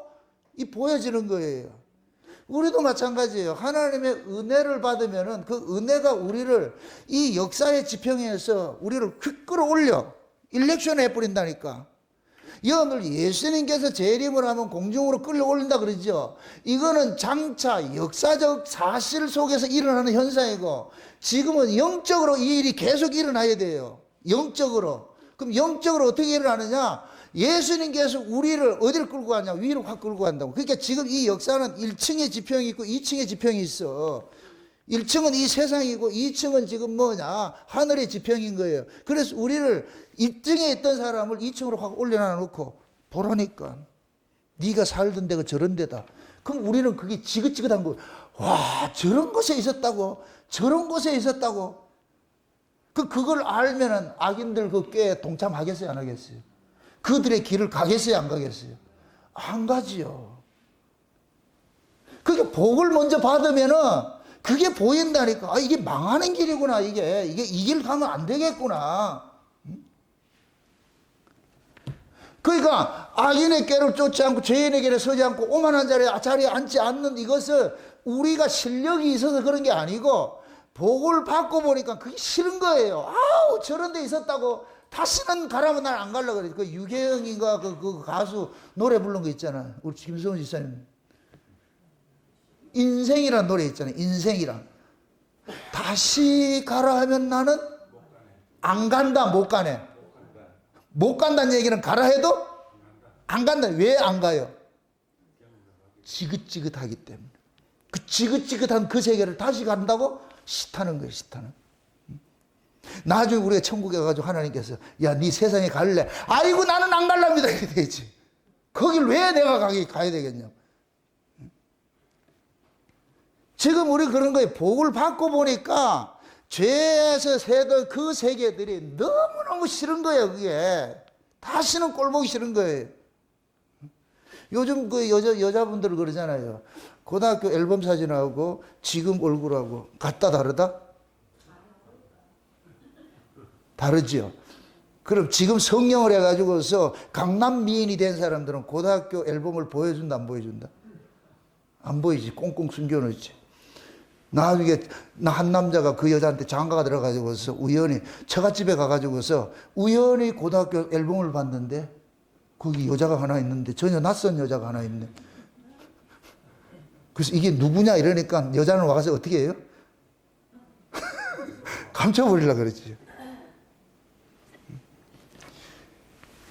A: 이 보여지는 거예요. 우리도 마찬가지예요. 하나님의 은혜를 받으면은 그 은혜가 우리를 이 역사의 지평에서 우리를 휙 끌어올려 일렉션 해버린다니까. 여러분들 예수님께서 재림을 하면 공중으로 끌어올린다 그러죠. 이거는 장차 역사적 사실 속에서 일어나는 현상이고 지금은 영적으로 이 일이 계속 일어나야 돼요. 영적으로. 그럼 영적으로 어떻게 일어나느냐? 예수님께서 우리를 어디를 끌고 가냐? 위로 확 끌고 간다고. 그러니까 지금 이 역사는 1층의 지평이 있고 2층의 지평이 있어. 1층은 이 세상이고 2층은 지금 뭐냐? 하늘의 지평인 거예요. 그래서 우리를 1층에 있던 사람을 2층으로 확 올려놔 놓고 보라니까. 네가 살던 데가 저런 데다. 그럼 우리는 그게 지긋지긋한 거. 와, 저런 곳에 있었다고? 저런 곳에 있었다고? 그걸 알면은 악인들 그 꾀에 동참하겠어요? 안 하겠어요? 그들의 길을 가겠어요? 안 가겠어요? 안 가지요. 그게 복을 먼저 받으면은 그게 보인다니까. 아, 이게 망하는 길이구나. 이게 이 길 가면 안 되겠구나. 그러니까 악인의 꾀를 쫓지 않고 죄인의 길에 서지 않고 오만한 자리에 앉지 않는 이것을 우리가 실력이 있어서 그런 게 아니고 복을 받고 보니까 그게 싫은 거예요. 아우, 저런 데 있었다고 다시는 가라면 난 안 가려고 그래. 그 유계영인가 그 가수 노래 부른 거 있잖아. 우리 김성훈 지사님. 인생이란 노래 있잖아요. 인생이란. 다시 가라 하면 나는 안 간다, 못 가네. 못 간다는 얘기는 가라 해도 안 간다. 왜 안 가요? 지긋지긋하기 때문에. 그 지긋지긋한 그 세계를 다시 간다고? 싫다는 거예요, 싫다는. 나중에 우리가 천국에 가가지고 하나님께서 야, 네 세상에 갈래? 아이고, 나는 안 갈랍니다. 이렇게 되지. 거길 왜 내가 가야 되겠냐고. 지금 우리 그런 거예요. 복을 받고 보니까 죄에서 새던 그 세계들이 너무너무 싫은 거예요, 그게. 다시는 꼴보기 싫은 거예요. 요즘 그 여자분들 그러잖아요. 고등학교 앨범 사진하고 지금 얼굴하고 같다 다르다? 다르지요. 그럼 지금 성령을 해가지고서 강남 미인이 된 사람들은 고등학교 앨범을 보여준다, 안 보여준다? 안 보이지. 꽁꽁 숨겨놓지. 나중에 한 남자가 그 여자한테 장가가 들어가지고서 우연히 처갓집에 가가지고서 우연히 고등학교 앨범을 봤는데 거기 여자가 하나 있는데 전혀 낯선 여자가 하나 있네. 그래서 이게 누구냐 이러니까 여자는 와서 어떻게 해요? 감춰버리려고 그러지.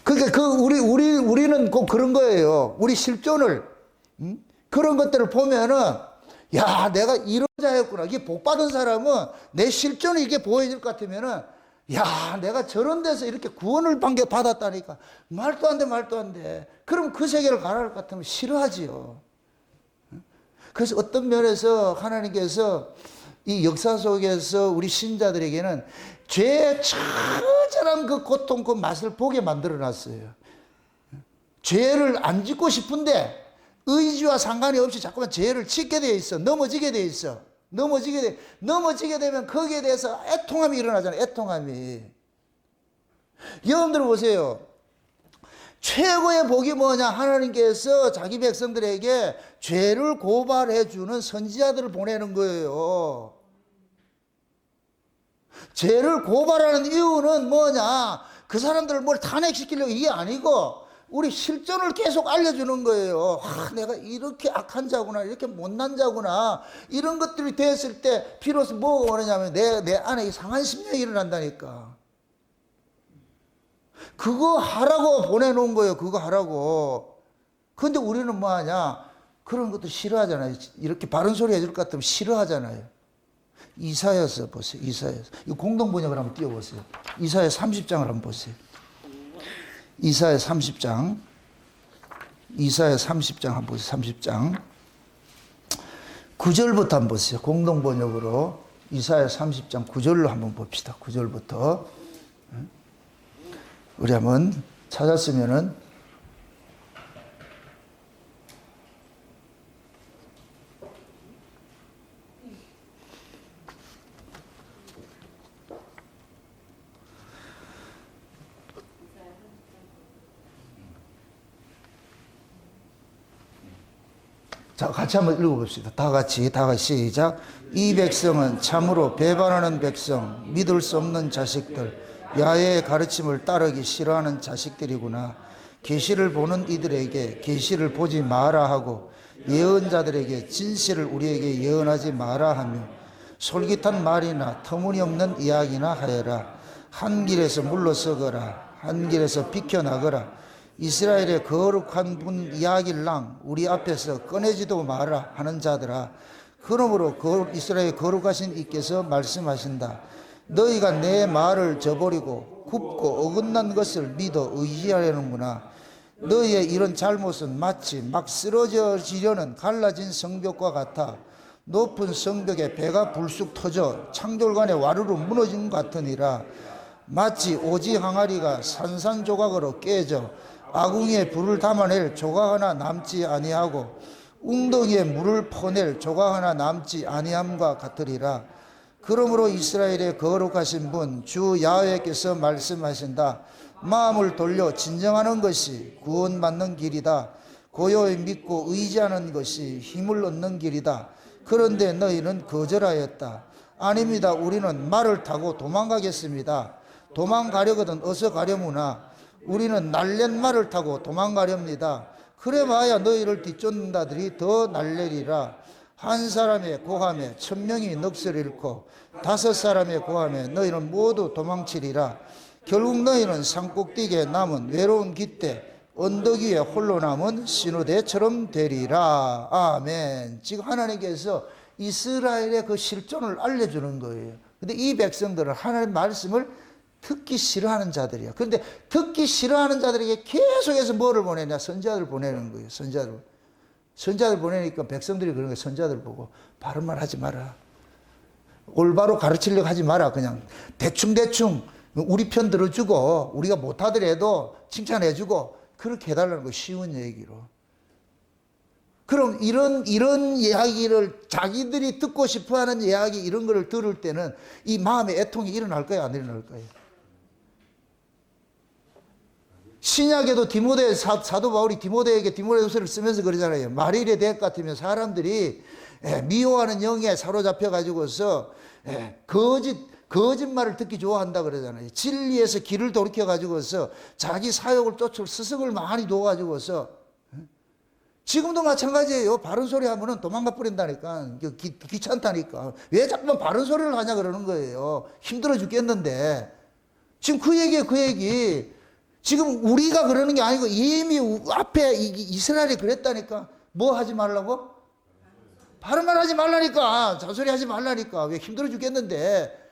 A: 그러니까 우리는 꼭 그런 거예요. 우리 실존을 그런 것들을 보면은 야, 내가 이런 자였구나. 이게 복 받은 사람은 내 실존이 이렇게 보여질 것 같으면은 야, 내가 저런 데서 이렇게 구원을 받았다니까. 말도 안 돼, 말도 안 돼. 그럼 그 세계를 가라 할 것 같으면 싫어하지요. 그래서 어떤 면에서 하나님께서 이 역사 속에서 우리 신자들에게는 죄의 처절한 그 고통, 그 맛을 보게 만들어 놨어요. 죄를 안 짓고 싶은데 의지와 상관이 없이 자꾸만 죄를 짓게 돼 있어. 넘어지게 돼 있어. 넘어지게 되면 거기에 대해서 애통함이 일어나잖아요. 애통함이. 여러분들 보세요. 최고의 복이 뭐냐? 하나님께서 자기 백성들에게 죄를 고발해 주는 선지자들을 보내는 거예요. 죄를 고발하는 이유는 뭐냐? 그 사람들을 뭘 탄핵시키려고 이게 아니고 우리 실존을 계속 알려주는 거예요. 아, 내가 이렇게 악한 자구나, 이렇게 못난 자구나. 이런 것들이 됐을 때 비로소 뭐가 오느냐면 내 안에 이상한 심령이 일어난다니까. 그거 하라고 보내놓은 거예요. 그거 하라고. 근데 우리는 뭐 하냐? 그런 것도 싫어하잖아요. 이렇게 바른 소리 해줄 것 같으면 싫어하잖아요. 이사야서 보세요. 이사야서. 이 공동 번역을 한번 띄워보세요. 이사야 30장을 한번 보세요. 이사야 30장. 이사야 30장 한번 보세요. 30장 9절부터 한번 보세요. 공동번역으로 이사야 30장 9절로 한번 봅시다. 9절부터 우리 한번 찾았으면은 자, 같이 한번 읽어봅시다. 다 같이 시작. 이 백성은 참으로 배반하는 백성, 믿을 수 없는 자식들, 야훼의 가르침을 따르기 싫어하는 자식들이구나. 계시를 보는 이들에게 계시를 보지 마라 하고 예언자들에게 진실을 우리에게 예언하지 마라 하며 솔깃한 말이나 터무니없는 이야기나 하여라. 한 길에서 물러서거라. 한 길에서 비켜나거라. 이스라엘의 거룩한 분 이야기랑 우리 앞에서 꺼내지도 마라 하는 자들아, 그러므로 이스라엘의 거룩하신 이께서 말씀하신다. 너희가 내 말을 저버리고 굽고 어긋난 것을 믿어 의지하려는구나. 너희의 이런 잘못은 마치 막 쓰러지려는 갈라진 성벽과 같아 높은 성벽에 배가 불쑥 터져 창졸간에 와르르 무너진 것 같으니라. 마치 오지 항아리가 산산조각으로 깨져 아궁이에 불을 담아낼 조각 하나 남지 아니하고 웅덩이에 물을 퍼낼 조각 하나 남지 아니함과 같으리라. 그러므로 이스라엘의 거룩하신 분 주 야훼께서 말씀하신다. 마음을 돌려 진정하는 것이 구원받는 길이다. 고요히 믿고 의지하는 것이 힘을 얻는 길이다. 그런데 너희는 거절하였다. 아닙니다. 우리는 말을 타고 도망가겠습니다. 도망가려거든 어서 가려무나 우리는 날랜 말을 타고 도망가렵니다. 그래봐야 너희를 뒤쫓는다들이 더 날래리라. 한 사람의 고함에 1000명이 넋을 잃고 5사람의 고함에 너희는 모두 도망치리라. 결국 너희는 산꼭대기에 남은 외로운 깃대 언덕 위에 홀로 남은 신우대처럼 되리라. 아멘. 지금 하나님께서 이스라엘의 그 실존을 알려주는 거예요. 근데 이 백성들은 하나님의 말씀을 듣기 싫어하는 자들이야. 그런데 듣기 싫어하는 자들에게 계속해서 뭐를 보내냐? 선지자들 보내는 거예요. 선지자들 보내니까 백성들이 그런 거예요. 선지자들 보고 바른 말 하지 마라. 올바로 가르치려고 하지 마라. 그냥 대충 우리 편 들어주고 우리가 못하더라도 칭찬해주고 그렇게 해달라는 거 쉬운 얘기로. 그럼 이런 이야기를 자기들이 듣고 싶어하는 이야기 이런 거를 들을 때는 이 마음의 애통이 일어날까요? 안 일어날까요? 신약에도 사도 바울이 디모데에게 디모데후서를 쓰면서 그러잖아요. 말일의 대학 같으면 사람들이 미워하는 영에 사로잡혀 가지고서 거짓말을 듣기 좋아한다 그러잖아요. 진리에서 길을 돌이켜 가지고서 자기 사욕을 쫓을 스승을 많이 둬 가지고서 지금도 마찬가지예요. 바른 소리 하면은 도망가 버린다니까. 귀찮다니까. 왜 자꾸만 바른 소리를 하냐 그러는 거예요. 힘들어 죽겠는데. 지금 그 얘기예요, 그 얘기. 지금 우리가 그러는 게 아니고 이미 앞에 이스라엘이 그랬다니까. 뭐 하지 말라고? 바른 말 하지 말라니까. 잔소리 하지 말라니까. 왜 힘들어 죽겠는데.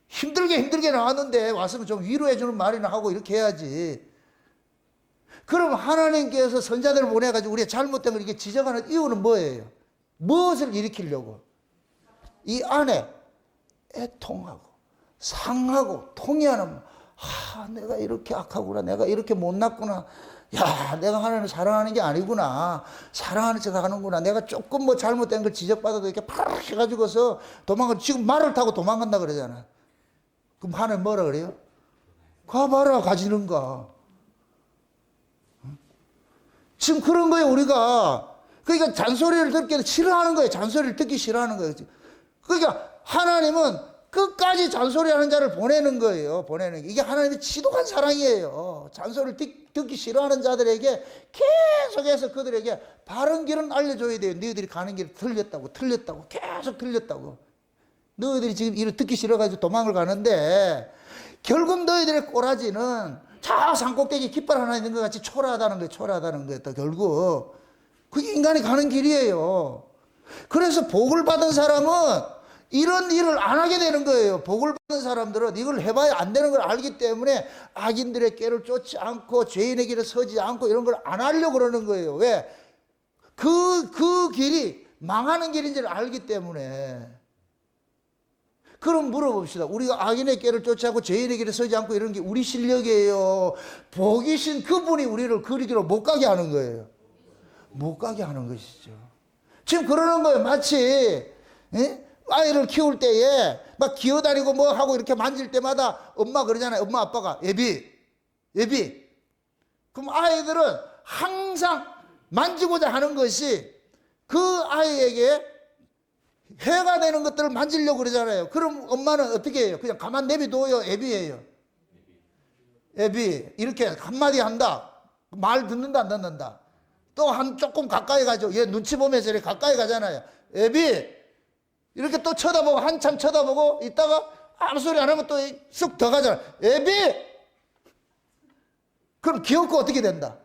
A: 힘들게 나왔는데 왔으면 좀 위로해 주는 말이나 하고 이렇게 해야지. 그럼 하나님께서 선자들을 보내가지고 우리의 잘못된 걸 이렇게 지적하는 이유는 뭐예요? 무엇을 일으키려고? 이 안에 애통하고 상하고 통해하는 내가 이렇게 악하구나. 내가 이렇게 못났구나. 야, 내가 하나님을 사랑하는 게 아니구나. 사랑하는 척 하는구나. 내가 조금 뭐 잘못된 걸 지적받아도 이렇게 팍 해가지고서 도망가. 지금 말을 타고 도망간다 그러잖아. 그럼 하나님 뭐라 그래요? 가봐라, 가지는가. 지금 그런 거예요, 우리가. 그러니까 잔소리를 듣기 싫어하는 거예요. 잔소리를 듣기 싫어하는 거예요. 그러니까 하나님은 끝까지 잔소리하는 자를 보내는 거예요. 보내는 게. 이게 하나님의 지독한 사랑이에요. 잔소리를 듣기 싫어하는 자들에게 계속해서 그들에게 바른 길은 알려줘야 돼요. 너희들이 가는 길이 틀렸다고 계속 틀렸다고. 너희들이 지금 이를 듣기 싫어가지고 도망을 가는데 결국 너희들의 꼬라지는 저 산꼭대기 깃발 하나 있는 것 같이 초라하다는 거예요. 또 결국 그게 인간이 가는 길이에요. 그래서 복을 받은 사람은 이런 일을 안 하게 되는 거예요. 복을 받는 사람들은 이걸 해봐야 안 되는 걸 알기 때문에 악인들의 꾀를 쫓지 않고 죄인의 길에 서지 않고 이런 걸 안 하려고 그러는 거예요. 왜? 그 길이 망하는 길인지를 알기 때문에. 그럼 물어봅시다. 우리가 악인의 꾀를 쫓아하고 죄인의 길에 서지 않고 이런 게 우리 실력이에요? 복이신 그분이 우리를 그 길로 못 가게 하는 거예요. 못 가게 하는 것이죠. 지금 그러는 거예요. 마치 아이를 키울 때에 막 기어다니고 뭐 하고 이렇게 만질 때마다 엄마 그러잖아요. 엄마 아빠가 예비. 그럼 아이들은 항상 만지고자 하는 것이 그 아이에게 해가 되는 것들을 만지려고 그러잖아요. 그럼 엄마는 어떻게 해요? 그냥 가만 내비둬요? 애비예요? 애비. 이렇게 한마디 한다. 말 듣는다 안 듣는다? 또 조금 가까이 가죠. 얘 눈치 보면서 이렇게 가까이 가잖아요. 애비. 이렇게 또 쳐다보고 한참 쳐다보고 있다가 아무 소리 안 하면 또 쑥 더 가잖아. 애비. 그럼 귀엽고 어떻게 된다?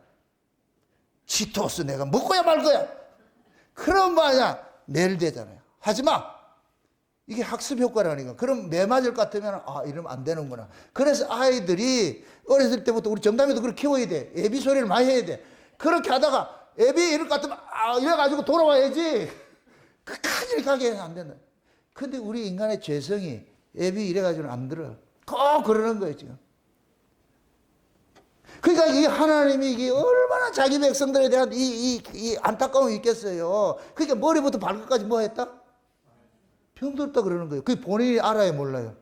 A: 치토스 내가 먹고야 말 거야. 그런 말이야. 멜되잖아요. 하지마. 이게 학습 효과라니까. 그럼 매 맞을 것 같으면 이러면 안 되는구나. 그래서 아이들이 어렸을 때부터 우리 정담이도 그렇게 키워야 돼. 애비 소리를 많이 해야 돼. 그렇게 하다가 애비 이럴 것 같으면 이래가지고 돌아와야지. 끝까지 이렇게 하게 안 된다. 근데 우리 인간의 죄성이 애비 이래가지고는 안 들어. 꼭 그러는 거예요 지금. 그러니까 이 하나님이 이게 얼마나 자기 백성들에 대한 이 안타까움이 있겠어요. 그러니까 머리부터 발끝까지 뭐 했다? 병들었다 그러는 거예요. 그게 본인이 알아야 몰라요.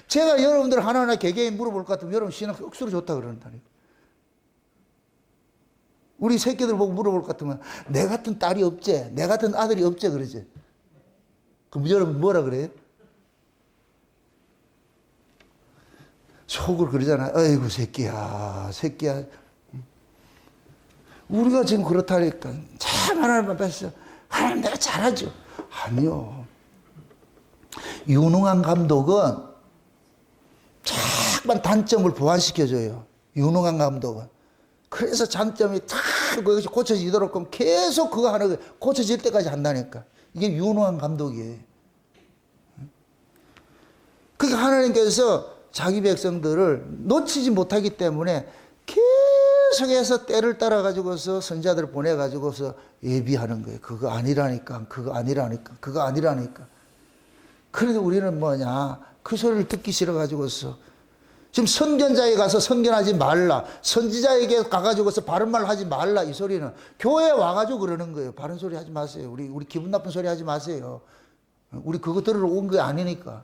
A: 제가 여러분들 하나하나 개개인 물어볼 것 같으면 여러분 신앙 억수로 좋다 그런다니까. 우리 새끼들 보고 물어볼 것 같으면 내 같은 딸이 없지, 내 같은 아들이 없지 그러지. 그럼 여러분 뭐라 그래요? 속으로 그러잖아요. 아이고 새끼야. 우리가 지금 그렇다니까. 참 하나님 앞에서 하나님 내가 잘하죠. 아니요. 유능한 감독은 자꾸만 단점을 보완시켜줘요. 유능한 감독은. 그래서 장점이 다 그것이 고쳐지도록 그럼 계속 그거 하는 거예요. 고쳐질 때까지 한다니까. 이게 유능한 감독이에요. 그러니까 하나님께서 자기 백성들을 놓치지 못하기 때문에 계속해서 때를 따라가지고서 선자들을 보내가지고서 예비하는 거예요. 그거 아니라니까. 그런데 우리는 뭐냐. 그 소리를 듣기 싫어가지고서 지금 선견자에 가서 선견하지 말라. 선지자에게 가가지고서 바른 말 하지 말라. 이 소리는 교회에 와가지고 그러는 거예요. 바른 소리 하지 마세요. 우리 기분 나쁜 소리 하지 마세요. 우리 그거 들으러 온 게 아니니까.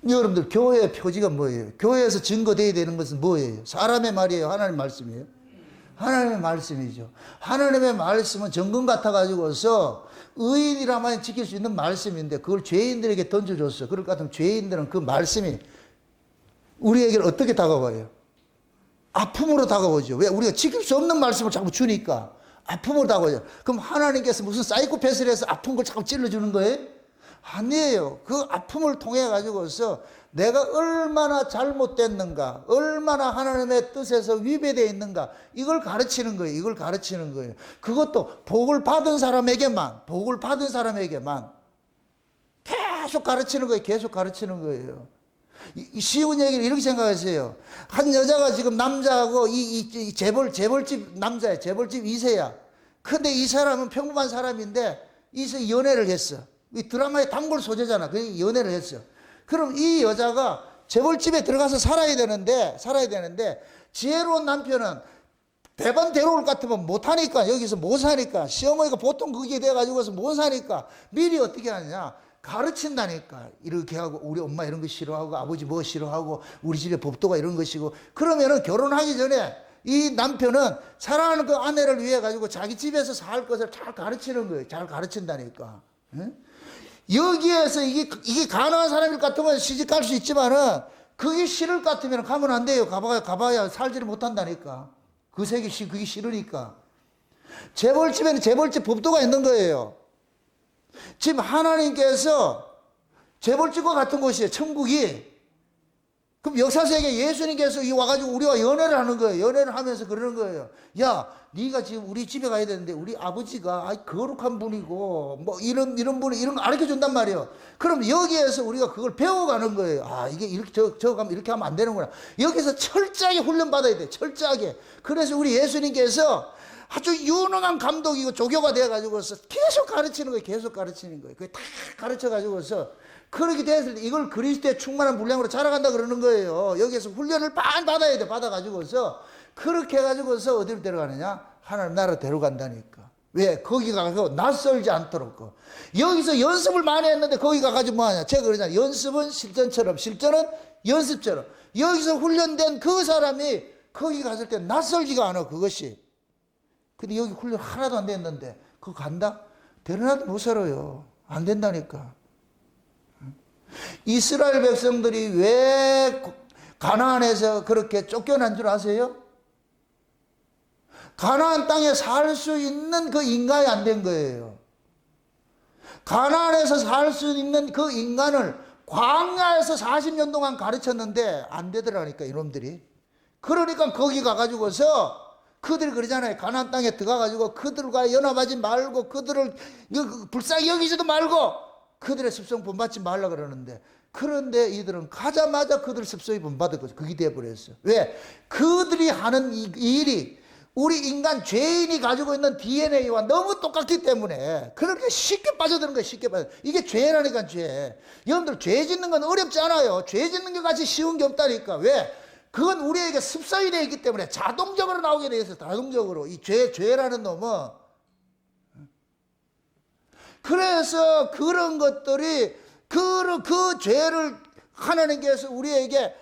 A: 여러분들 교회의 표지가 뭐예요? 교회에서 증거되어야 되는 것은 뭐예요? 사람의 말이에요? 하나님의 말씀이에요? 하나님의 말씀이죠. 하나님의 말씀은 정금 같아가지고서 의인이라만 지킬 수 있는 말씀인데 그걸 죄인들에게 던져줬어요. 그럴 것 같으면 죄인들은 그 말씀이 우리에게 어떻게 다가와요? 아픔으로 다가오죠. 왜? 우리가 지킬 수 없는 말씀을 자꾸 주니까 아픔으로 다가와요. 그럼 하나님께서 무슨 사이코패스를 해서 아픈 걸 자꾸 찔러주는 거예요? 아니에요. 그 아픔을 통해 가지고서 내가 얼마나 잘못됐는가, 얼마나 하나님의 뜻에서 위배되어 있는가, 이걸 가르치는 거예요. 그것도 복을 받은 사람에게만 계속 가르치는 거예요. 쉬운 얘기를 이렇게 생각하세요. 한 여자가 지금 남자하고 이 재벌집 남자야. 재벌집 2세야. 근데 이 사람은 평범한 사람인데 이세 연애를 했어. 이 드라마의 단골 소재잖아. 그 연애를 했어. 그럼 이 여자가 재벌집에 들어가서 살아야 되는데 지혜로운 남편은 대반 데려올 것 같으면 못하니까 여기서 못 사니까 시어머니가 보통 그게 돼가지고서 못 사니까 미리 어떻게 하느냐 가르친다니까. 이렇게 하고 우리 엄마 이런 거 싫어하고 아버지 뭐 싫어하고 우리 집에 법도가 이런 것이고 그러면은 결혼하기 전에 이 남편은 사랑하는 그 아내를 위해 가지고 자기 집에서 살 것을 잘 가르치는 거예요. 잘 가르친다니까. 응? 여기에서 이게 가능한 사람일 것 같으면 시집갈 수 있지만은 그게 싫을 것 같으면 가면 안 돼요. 가봐야 살지를 못한다니까. 그게 싫으니까. 재벌집에는 재벌집 법도가 있는 거예요. 지금 하나님께서 재벌집과 같은 곳이에요. 천국이. 그럼 역사세계 예수님께서 이 와가지고 우리와 연애를 하는 거예요. 연애를 하면서 그러는 거예요. 야, 네가 지금 우리 집에 가야 되는데 우리 아버지가 거룩한 분이고 뭐 이런 분이 이런 거 가르쳐 준단 말이에요. 그럼 여기에서 우리가 그걸 배워가는 거예요. 아, 이게 이렇게 저 가면 이렇게 하면 안 되는구나. 여기서 철저하게 훈련 받아야 돼. 철저하게. 그래서 우리 예수님께서 아주 유능한 감독이고 조교가 돼가지고서 계속 가르치는 거예요. 계속 가르치는 거예요. 그게 다 가르쳐가지고서 그렇게 됐을 때 이걸 그리스도의 충만한 분량으로 자라간다 그러는 거예요. 여기에서 훈련을 많이 받아야 돼. 받아가지고서 그렇게 해가지고서 어디로 데려가느냐? 하나님 나라 데려간다니까. 왜? 거기 가서 낯설지 않도록. 여기서 연습을 많이 했는데 거기 가가지고 뭐하냐? 제가 그러잖아요. 연습은 실전처럼, 실전은 연습처럼. 여기서 훈련된 그 사람이 거기 갔을 때 낯설지가 않아, 그것이. 근데 여기 훈련 하나도 안 됐는데 그거 간다? 데려놔도 못 살아요. 안 된다니까. 이스라엘 백성들이 왜 가나안에서 그렇게 쫓겨난 줄 아세요? 가나안 땅에 살 수 있는 그 인간이 안 된 거예요. 가나안에서 살 수 있는 그 인간을 광야에서 40년 동안 가르쳤는데 안 되더라니까, 이놈들이. 그러니까 거기 가가지고서 그들이 그러잖아요. 가나안 땅에 들어가가지고 그들과 연합하지 말고 그들을 불쌍히 여기지도 말고 그들의 습성 본받지 말라 그러는데, 그런데 이들은 가자마자 그들 습성이 본받을 거죠. 그게 되어버렸어요. 왜? 그들이 하는 이 일이 우리 인간 죄인이 가지고 있는 DNA와 너무 똑같기 때문에 그렇게 쉽게 빠져드는 거예요. 쉽게 빠져. 이게 죄라니까, 죄. 여러분들 죄 짓는 건 어렵지 않아요. 죄 짓는 게 같이 쉬운 게 없다니까. 왜? 그건 우리에게 습성이 되어 있기 때문에 자동적으로 나오게 되어 있어요. 자동적으로. 이 죄라는 놈은. 그래서 그런 것들이 그 죄를 하나님께서 우리에게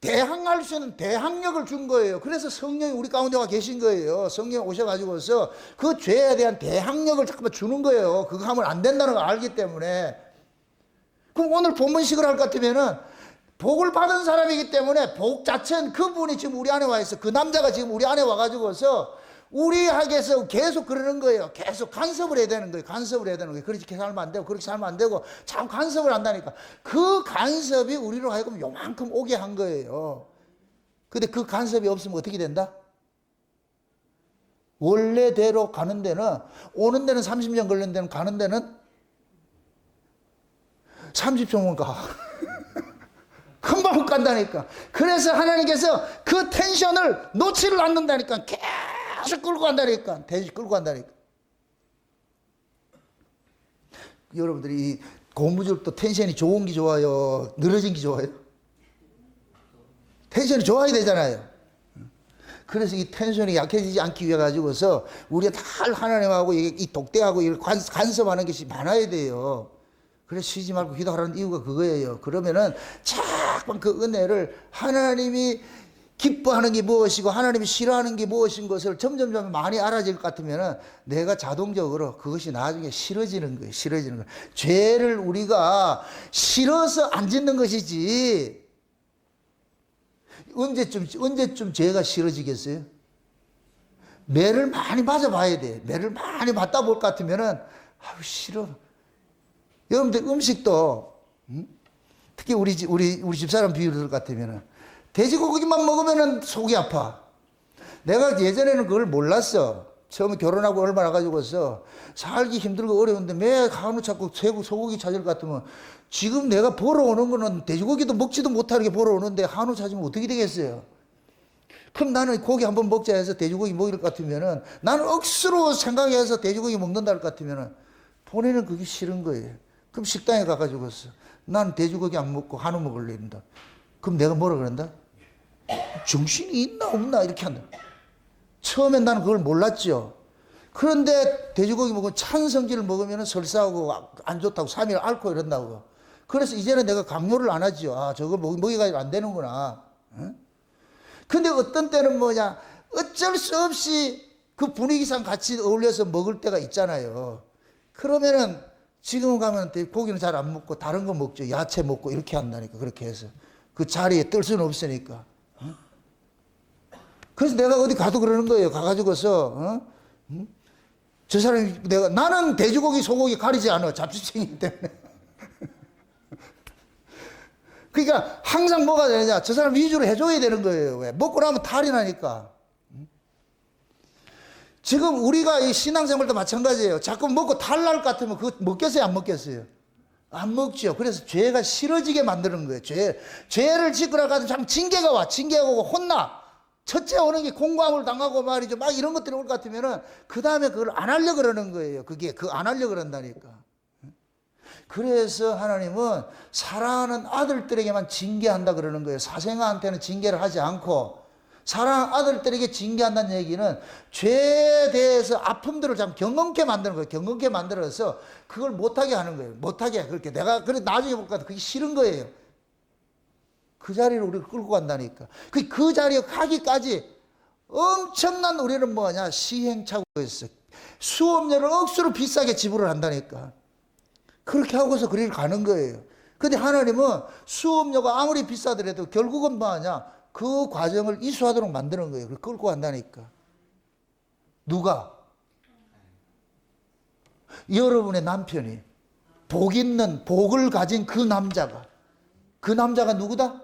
A: 대항할 수 있는 대항력을 준 거예요. 그래서 성령이 우리 가운데 와 계신 거예요. 성령이 오셔가지고서 그 죄에 대한 대항력을 잠깐만 주는 거예요. 그거 하면 안 된다는 걸 알기 때문에. 그럼 오늘 본문식을 할 것 같으면은 복을 받은 사람이기 때문에 복 자체는 그분이 지금 우리 안에 와 있어. 그 남자가 지금 우리 안에 와가지고서 우리에게서 계속 그러는 거예요. 계속 간섭을 해야 되는 거예요. 간섭을 해야 되는 거예요. 그렇게 살면 안 되고, 그렇게 살면 안 되고, 참 간섭을 한다니까. 그 간섭이 우리로 하여금 요만큼 오게 한 거예요. 근데 그 간섭이 없으면 어떻게 된다? 원래대로 가는 데는, 오는 데는 30년 걸리는 데는 가는 데는 30초면 가. 금방 간다니까. 그래서 하나님께서 그 텐션을 놓지를 않는다니까. 계속 끌고 간다니까. 계속 끌고 간다니까. 여러분들이 이 고무줄도 텐션이 좋은 게 좋아요? 늘어진 게 좋아요? 텐션이 좋아야 되잖아요. 그래서 이 텐션이 약해지지 않기 위해 가지고서 우리가 다 하나님하고 이 독대하고 간섭하는 것이 많아야 돼요. 그래서 쉬지 말고 기도하라는 이유가 그거예요. 그러면은 자꾸 그 은혜를 하나님이 기뻐하는 게 무엇이고 하나님이 싫어하는 게 무엇인 것을 점점 많이 알아질 것 같으면은 내가 자동적으로 그것이 나중에 싫어지는 거예요. 싫어지는 거예요. 죄를 우리가 싫어서 안 짓는 것이지 언제쯤 죄가 싫어지겠어요? 매를 많이 맞아봐야 돼. 매를 많이 맞다 볼 것 같으면은 아유 싫어. 여러분들 음식도 특히 우리 집사람 비율 같으면은 돼지고기만 먹으면은 속이 아파. 내가 예전에는 그걸 몰랐어. 처음에 결혼하고 얼마나 가지고서 살기 힘들고 어려운데 매 한우 찾고 소고기 찾을 것 같으면 지금 내가 보러 오는 거는 돼지고기도 먹지도 못하게 보러 오는데 한우 찾으면 어떻게 되겠어요? 그럼 나는 고기 한번 먹자 해서 돼지고기 먹을 것 같으면은 나는 억수로 생각해서 돼지고기 먹는다 할 것 같으면은 본인은 그게 싫은 거예요. 그럼 식당에 가가지고서 나는 돼지고기 안 먹고 한우 먹을래 이런다. 그럼 내가 뭐라 그런다? 정신이 있나 없나 이렇게 한다. 처음엔 나는 그걸 몰랐죠. 그런데 돼지고기 먹으면 찬 성질을 먹으면 설사하고 안 좋다고 3일 앓고 이런다고. 그래서 이제는 내가 강요를 안 하죠. 아, 저걸 먹이가 안 되는구나. 응? 근데 어떤 때는 뭐냐, 어쩔 수 없이 그 분위기상 같이 어울려서 먹을 때가 있잖아요. 그러면은 지금 가면 고기는 잘 안 먹고 다른 거 먹죠. 야채 먹고 이렇게 한다니까. 그렇게 해서. 그 자리에 뜰 수는 없으니까. 어? 그래서 내가 어디 가도 그러는 거예요. 가가지고서, 저 사람이, 나는 돼지고기, 소고기 가리지 않아. 잡수생이기 때문에. 그러니까 항상 뭐가 되느냐? 저 사람 위주로 해줘야 되는 거예요. 왜? 먹고 나면 탈이 나니까. 지금 우리가 이 신앙생활도 마찬가지예요. 자꾸 먹고 탈 날 것 같으면 그거 먹겠어요? 안 먹겠어요? 안 먹죠. 그래서 죄가 싫어지게 만드는 거예요. 죄를 짓으라고 하면 참 징계가 와. 징계가 오고 혼나. 첫째 오는 게 공고함을 당하고 말이죠. 막 이런 것들이 올 것 같으면은 그 다음에 그걸 안 하려고 그러는 거예요. 그게 안 하려고 그런다니까. 그래서 하나님은 사랑하는 아들들에게만 징계한다 그러는 거예요. 사생아한테는 징계를 하지 않고 사랑하는 아들들에게 징계한다는 얘기는 죄에 대해서 아픔들을 참 경험케 만드는 거예요. 경험케 만들어서 그걸 못하게 하는 거예요. 못하게. 그렇게 내가 그래 나중에 볼까 그게 싫은 거예요. 그 자리를 우리가 끌고 간다니까. 그 자리에 가기까지 엄청난 우리는 뭐냐 시행착오였어. 수업료를 억수로 비싸게 지불을 한다니까. 그렇게 하고서 그 길을 가는 거예요. 근데 하나님은 수업료가 아무리 비싸더라도 결국은 뭐하냐? 그 과정을 이수하도록 만드는 거예요. 그걸 끌고 간다니까. 누가? 여러분의 남편이 복을 가진 그 남자가 누구다?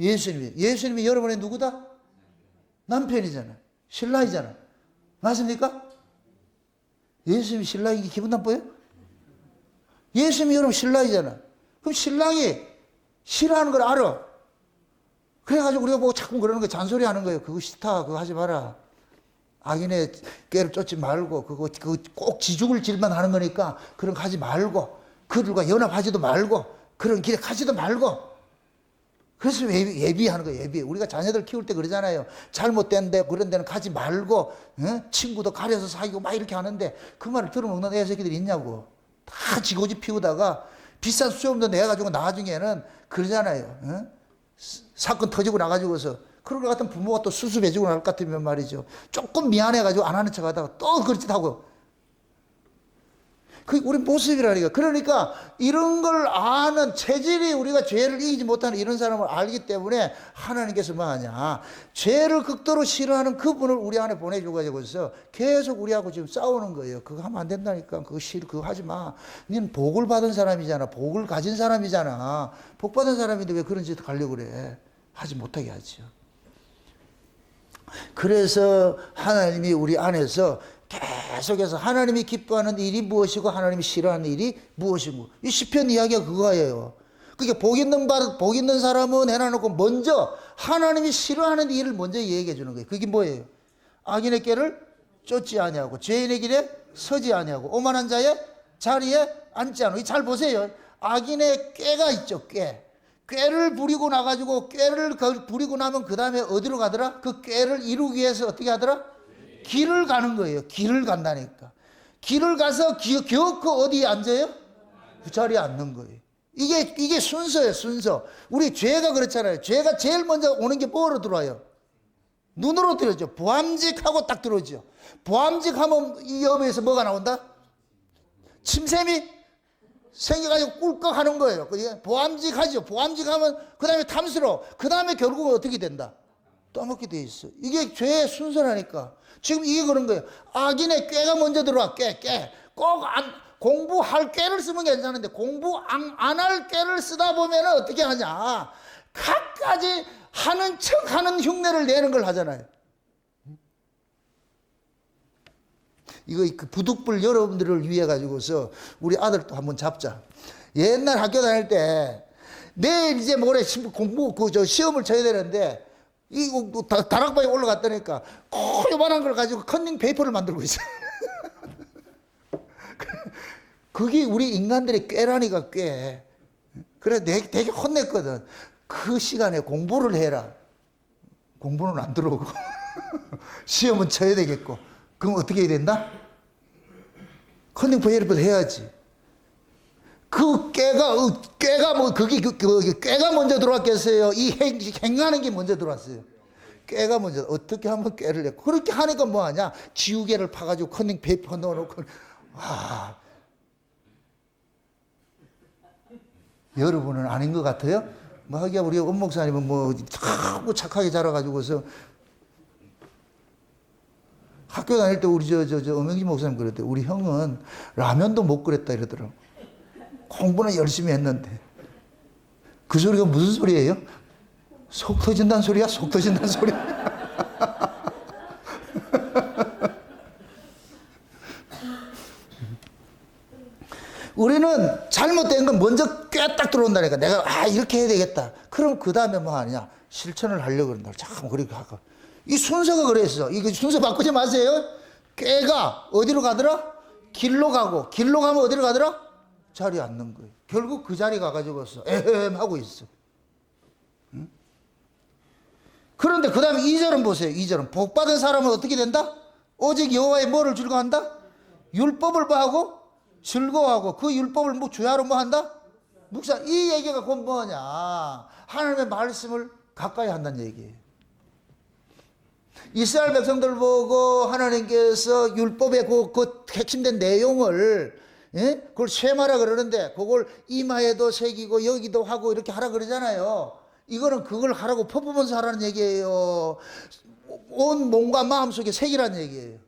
A: 예수님이 여러분의 누구다? 남편이잖아. 신랑이잖아. 맞습니까? 예수님이 신랑인 게 기분 나빠요? 예수님이 여러분 신랑이잖아. 그럼 신랑이 싫어하는 걸 알아. 그래가지고 우리가 보고 자꾸 그러는 거예요. 잔소리 하는 거예요. 그거 싫다. 그거 하지 마라. 악인의 꾀를 쫓지 말고, 그거 꼭 지죽을 질만 하는 거니까 그런 거 하지 말고, 그들과 연합하지도 말고, 그런 길에 가지도 말고. 그래서 예비하는 거예요. 예비. 우리가 자녀들 키울 때 그러잖아요. 잘못된 데, 그런 데는 가지 말고, 친구도 가려서 사귀고 막 이렇게 하는데 그 말을 들어먹는 애새끼들이 있냐고. 다 지고지 피우다가 비싼 수염도 내가지고 나중에는 그러잖아요. 사건 터지고 나가지고서 그럴 것 같은 부모가 또 수습해주고 나올 것 같으면 말이죠. 조금 미안해가지고 안 하는 척 하다가 또 그렇짓 하고. 그게 우리 모습이라니까. 그러니까 이런 걸 아는 체질이 우리가 죄를 이기지 못하는 이런 사람을 알기 때문에 하나님께서 뭐 하냐. 죄를 극도로 싫어하는 그분을 우리 안에 보내줘가지고서 계속 우리하고 지금 싸우는 거예요. 그거 하면 안 된다니까. 그거 하지 마. 너는 복을 받은 사람이잖아. 복을 가진 사람이잖아. 복 받은 사람인데 왜 그런 짓을 하려고 그래. 하지 못하게 하죠. 그래서 하나님이 우리 안에서 계속해서 하나님이 기뻐하는 일이 무엇이고 하나님이 싫어하는 일이 무엇이고 이 시편 이야기가 그거예요. 그러니까 복 있는 사람은 해놔놓고 먼저 하나님이 싫어하는 일을 먼저 얘기해 주는 거예요. 그게 뭐예요? 악인의 꾀를 쫓지 아니하고 죄인의 길에 서지 아니하고 오만한 자의 자리에 앉지 않고. 잘 보세요. 악인의 꾀가 있죠. 꾀를 부리고 나가지고 꾀를 부리고 나면 그 다음에 어디로 가더라? 그 꾀를 이루기 위해서 어떻게 하더라? 길을 가는 거예요. 길을 간다니까. 길을 가서 그 어디에 앉아요? 그 자리에 앉는 거예요. 이게 순서예요, 순서. 우리 죄가 그렇잖아요. 죄가 제일 먼저 오는 게 뭐로 들어와요? 눈으로 들어오죠. 보암직하고 딱 들어오죠. 보암직하면 이 옆에서 뭐가 나온다? 침샘이 생겨가지고 꿀꺽 하는 거예요. 보암직하죠. 보암직하면 그 다음에 탐스러워. 그 다음에 결국은 어떻게 된다? 떠먹게 돼 있어. 이게 죄의 순서라니까. 지금 이게 그런 거예요. 악인의 꾀가 먼저 들어와. 꾀. 꼭 공부할 꾀를 쓰면 괜찮은데 공부 안 할 꾀를 쓰다 보면 어떻게 하냐. 갖가지 하는 척하는 흉내를 내는 걸 하잖아요. 이거 그 부득불 여러분들을 위해 가지고서 우리 아들도 한번 잡자. 옛날 학교 다닐 때 내일 이제 모레 공부 시험을 쳐야 되는데 이거 다락방에 올라갔다니까 요만한 걸 가지고 컨닝 페이퍼를 만들고 있어. 그게 우리 인간들의 꾀라니까 꾀. 그래 되게 혼냈거든. 그 시간에 공부를 해라. 공부는 안 들어오고 시험은 쳐야 되겠고. 그럼 어떻게 해야 된다? 컨닝 페이퍼를 해야지. 그 꾀가 뭐 그게 꾀가 먼저 들어왔겠어요. 이 행하는 게 먼저 들어왔어요. 꾀가 먼저. 어떻게 하면 꾀를 내? 그렇게 하니까 뭐 하냐? 지우개를 파가지고 컨닝 페이퍼 넣어놓고. 여러분은 아닌 것 같아요? 뭐 하기야 우리 엄 목사님은 뭐 자꾸 착하게 자라가지고서 학교 다닐 때 우리 엄영지 목사님 그랬대. 우리 형은 라면도 못 끓였다 이러더라고. 공부는 열심히 했는데 그 소리가 무슨 소리예요? 속 터진다는 소리야? 속 터진다는 소리? 우리는 잘못된 건 먼저 꿰딱 들어온다니까. 내가 이렇게 해야 되겠다. 그럼 그 다음에 뭐 하냐? 실천을 하려고 그런다. 참 그렇게 하고. 이 순서가 그랬어. 이거 순서 바꾸지 마세요. 꾀가 어디로 가더라? 길로 가고, 길로 가면 어디로 가더라? 자리에 앉는 거예요. 결국 그 자리 가가지고서 하고 있어. 응? 그런데 그 다음에 2절은 보세요. 2절은 복 받은 사람은 어떻게 된다? 오직 여호와의 뭐를 즐거워한다? 율법을 뭐 하고? 즐거워하고. 그 율법을 뭐 주야로 뭐 한다? 묵상. 이 얘기가 곧 뭐냐? 하나님의 말씀을 가까이 한다는 얘기예요. 이스라엘 백성들 보고 하나님께서 율법의 그 핵심된 내용을, 예? 그걸 쉐마라 그러는데 그걸 이마에도 새기고 여기도 하고 이렇게 하라 그러잖아요. 이거는 그걸 하라고 퍼포먼스 하라는 얘기예요. 온 몸과 마음 속에 새기란 얘기예요.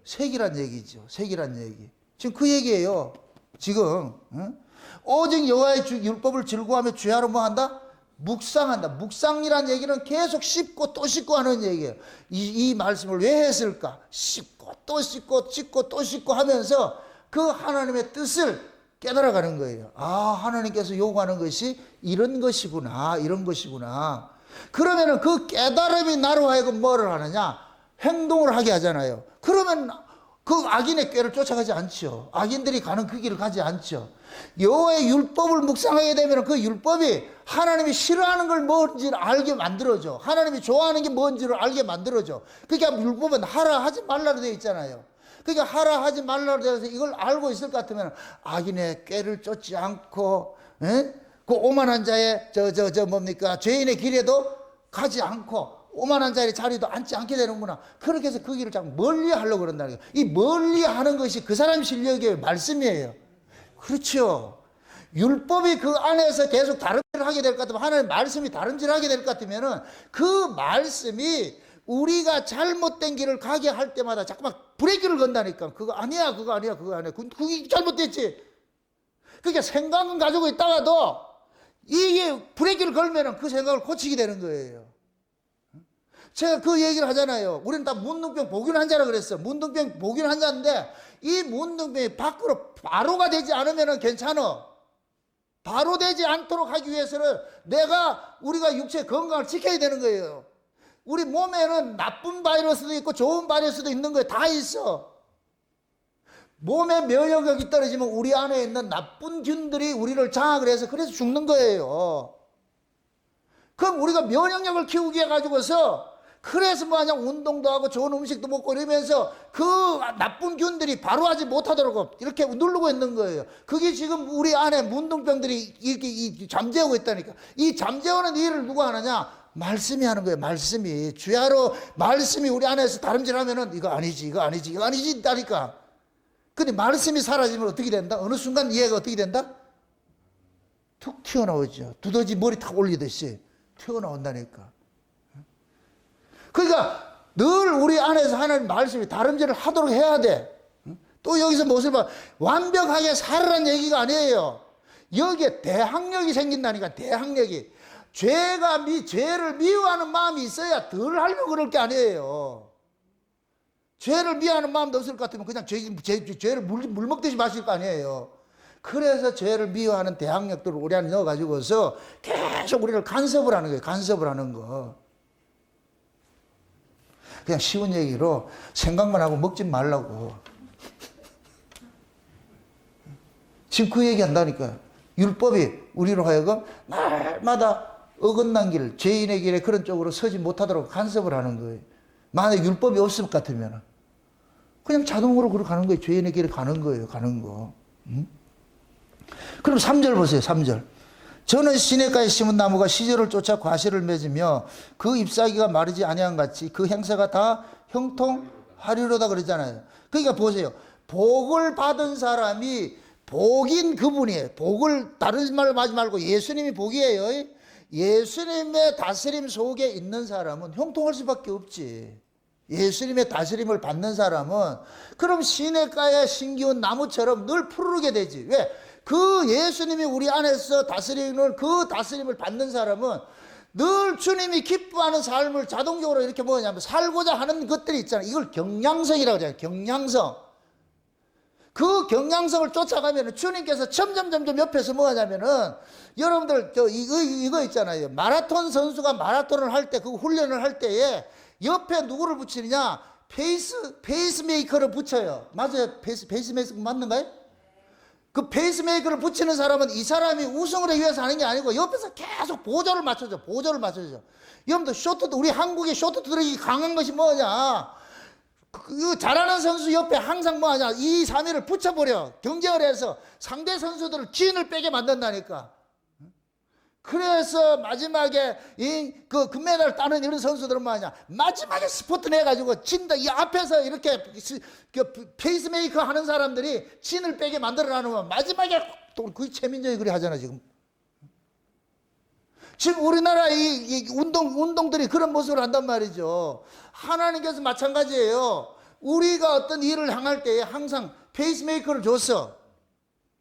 A: 새기란 얘기죠. 새기란 얘기. 지금 그 얘기예요. 지금 오직 여호와의 율법을 즐거워하며 주야로 뭐 한다? 묵상한다. 묵상이란 얘기는 계속 씹고 또 씹고 하는 얘기예요. 이 말씀을 왜 했을까? 씹고 또 씹고 씹고 또 씹고 하면서 그 하나님의 뜻을 깨달아가는 거예요. 하나님께서 요구하는 것이 이런 것이구나, 이런 것이구나. 그러면은 그 깨달음이 나로 하여금 뭐를 하느냐? 행동을 하게 하잖아요. 그러면 그 악인의 꾀를 쫓아가지 않죠. 악인들이 가는 그 길을 가지 않죠. 여호와의 율법을 묵상하게 되면 그 율법이 하나님이 싫어하는 걸 뭔지를 알게 만들어줘. 하나님이 좋아하는 게 뭔지를 알게 만들어줘. 그러니까 율법은 하라 하지 말라로 되어 있잖아요. 그러니까 하라 하지 말라로 되어서 이걸 알고 있을 것 같으면 악인의 꾀를 쫓지 않고, 그 오만한 자의 뭡니까? 죄인의 길에도 가지 않고 오만한 자의 자리도 앉지 않게 되는구나. 그렇게 해서 그 길을 자꾸 멀리 하려고 그런다는 거예요. 이 멀리 하는 것이 그 사람 실력의 말씀이에요. 그렇죠. 율법이 그 안에서 계속 다름질을 하게 될 것 같으면, 하나님 말씀이 다름질을 하게 될 것 같으면 그 말씀이 우리가 잘못된 길을 가게 할 때마다 자꾸만 브레이크를 건다니까. 그거 아니야, 그거 아니야, 그거 아니야. 그게 잘못됐지. 그러니까 생각은 가지고 있다가도 이게 브레이크를 걸면 그 생각을 고치게 되는 거예요. 제가 그 얘기를 하잖아요. 우리는 다 문둥병 보균 환자라 그랬어요. 문둥병 보균 환자인데 이 문둥병이 밖으로 바로가 되지 않으면 괜찮아. 바로 되지 않도록 하기 위해서는 우리가 육체의 건강을 지켜야 되는 거예요. 우리 몸에는 나쁜 바이러스도 있고 좋은 바이러스도 있는 거예요. 다 있어. 몸의 면역력이 떨어지면 우리 안에 있는 나쁜 균들이 우리를 장악을 해서 그래서 죽는 거예요. 그럼 우리가 면역력을 키우기 위해 가지고서 그래서 뭐하냐, 운동도 하고 좋은 음식도 먹고 이러면서 그 나쁜 균들이 바로 하지 못하도록 이렇게 누르고 있는 거예요. 그게 지금 우리 안에 문둥병들이 이렇게 잠재우고 있다니까. 이 잠재우는 일을 누가 하느냐? 말씀이 하는 거예요. 말씀이. 주야로 말씀이 우리 안에서 다름질하면은 이거 아니지, 이거 아니지, 이거 아니지 있다니까. 근데 말씀이 사라지면 어떻게 된다? 어느 순간 이해가 어떻게 된다? 툭 튀어나오죠. 두더지 머리 탁 올리듯이 튀어나온다니까. 그러니까 늘 우리 안에서 하나님 말씀이 다름질을 하도록 해야 돼. 또 여기서 무엇을 봐? 완벽하게 살으란 얘기가 아니에요. 여기에 대항력이 생긴다니까. 대항력이. 죄를 미워하는 마음이 있어야 덜 하려고 그럴 게 아니에요. 죄를 미워하는 마음도 없을 것 같으면 그냥 죄를 물 먹듯이 마실 거 아니에요. 그래서 죄를 미워하는 대항력들을 우리 안에 넣어가지고서 계속 우리를 간섭을 하는 거예요. 간섭을 하는 거. 그냥 쉬운 얘기로 생각만 하고 먹지 말라고. 지금 그 얘기 한다니까. 율법이 우리로 하여금 날마다 어긋난 길, 죄인의 길에 그런 쪽으로 서지 못하도록 간섭을 하는 거예요. 만약 율법이 없을 것 같으면 그냥 자동으로 그렇게 가는 거예요. 죄인의 길에 가는 거예요. 가는 거. 그럼 3절 보세요. 3절. 저는 시냇가에 심은 나무가 시절을 쫓아 과실을 맺으며 그 잎사귀가 마르지 아니한 같이 그 행사가 다 형통하리로다 그러잖아요. 그러니까 보세요. 복을 받은 사람이 복인 그분이에요. 복을 다른 말로 하지 말고 예수님이 복이에요. 예수님의 다스림 속에 있는 사람은 형통할 수밖에 없지. 예수님의 다스림을 받는 사람은 그럼 시냇가의 신기운 나무처럼 늘 푸르르게 되지. 왜? 그 예수님이 우리 안에서 다스리는 그 다스림을 받는 사람은 늘 주님이 기뻐하는 삶을 자동적으로 이렇게 뭐냐면 살고자 하는 것들이 있잖아요. 이걸 경량성이라고 하잖아요. 경량성. 그 경량성을 쫓아가면 주님께서 점점 옆에서 뭐 하냐면은 여러분들 이거 있잖아요. 마라톤 선수가 마라톤을 할 때 그 훈련을 할 때에 옆에 누구를 붙이느냐? 페이스메이커를 붙여요. 맞아요? 페이스메이커 맞는가요? 그 페이스메이커를 붙이는 사람은 이 사람이 우승을 하기 위해서 하는 게 아니고 옆에서 계속 보조를 맞춰줘. 여러분들 우리 한국의 쇼트트랙이 강한 것이 뭐냐? 그 잘하는 선수 옆에 항상 뭐하냐? 2, 3위를 붙여버려. 경쟁을 해서 상대 선수들을 진을 빼게 만든다니까. 그래서 마지막에 그 금메달 따는 이런 선수들은 뭐하냐? 마지막에 스포트 내가지고 진다. 이 앞에서 이렇게 그 페이스메이커 하는 사람들이 진을 빼게 만들어놔놓으면 마지막에 또 거의 최민정이 그리 하잖아, 지금. 지금 우리나라 이 운동들이 그런 모습을 한단 말이죠. 하나님께서 마찬가지예요. 우리가 어떤 일을 향할 때에 항상 페이스메이커를 줬어.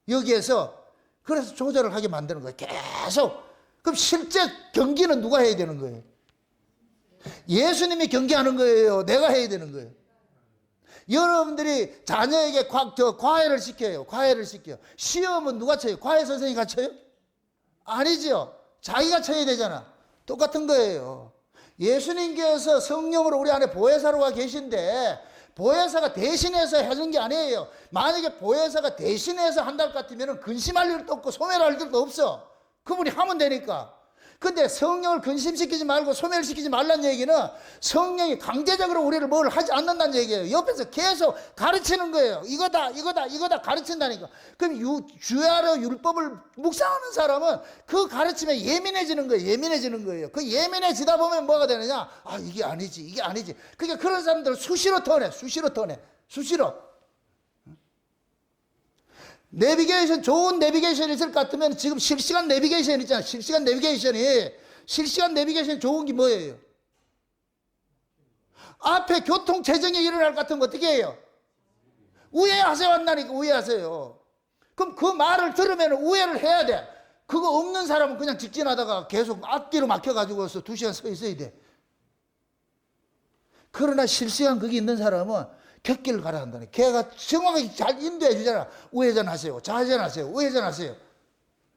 A: 여기에서. 그래서 조절을 하게 만드는 거예요. 계속. 그럼 실제 경기는 누가 해야 되는 거예요? 예수님이 경기하는 거예요? 내가 해야 되는 거예요? 여러분들이 자녀에게 과외를 시켜요. 시험은 누가 쳐요? 과외 선생님이 쳐요? 아니죠. 자기가 쳐야 되잖아. 똑같은 거예요. 예수님께서 성령으로 우리 안에 보혜사로 와 계신데 보혜사가 대신해서 해준 게 아니에요. 만약에 보혜사가 대신해서 한다 같으면 근심할 일도 없고 소멸할 일도 없어. 그분이 하면 되니까. 근데 성령을 근심시키지 말고 소멸시키지 말란 얘기는 성령이 강제적으로 우리를 뭘 하지 않는다는 얘기예요. 옆에서 계속 가르치는 거예요. 이거다 가르친다니까. 그럼 주야로 율법을 묵상하는 사람은 그 가르침에 예민해지는 거예요. 그 예민해지다 보면 뭐가 되느냐? 아, 이게 아니지. 그러니까 그런 사람들은 수시로 터내. 내비게이션, 좋은 내비게이션이 있을 것 같으면 지금 실시간 내비게이션 있잖아요. 실시간 내비게이션이 좋은 게 뭐예요? 앞에 교통체증이 일어날 것 같으면 어떻게 해요? 우회하세요 한다니까. 우회하세요. 그럼 그 말을 들으면 우회를 해야 돼. 그거 없는 사람은 그냥 직진하다가 계속 앞뒤로 막혀가지고서 2시간 서 있어야 돼. 그러나 실시간 거기 있는 사람은 곁길을 가라 한다네. 걔가 정확하게 잘 인도해 주잖아. 우회전하세요. 좌회전하세요. 우회전하세요.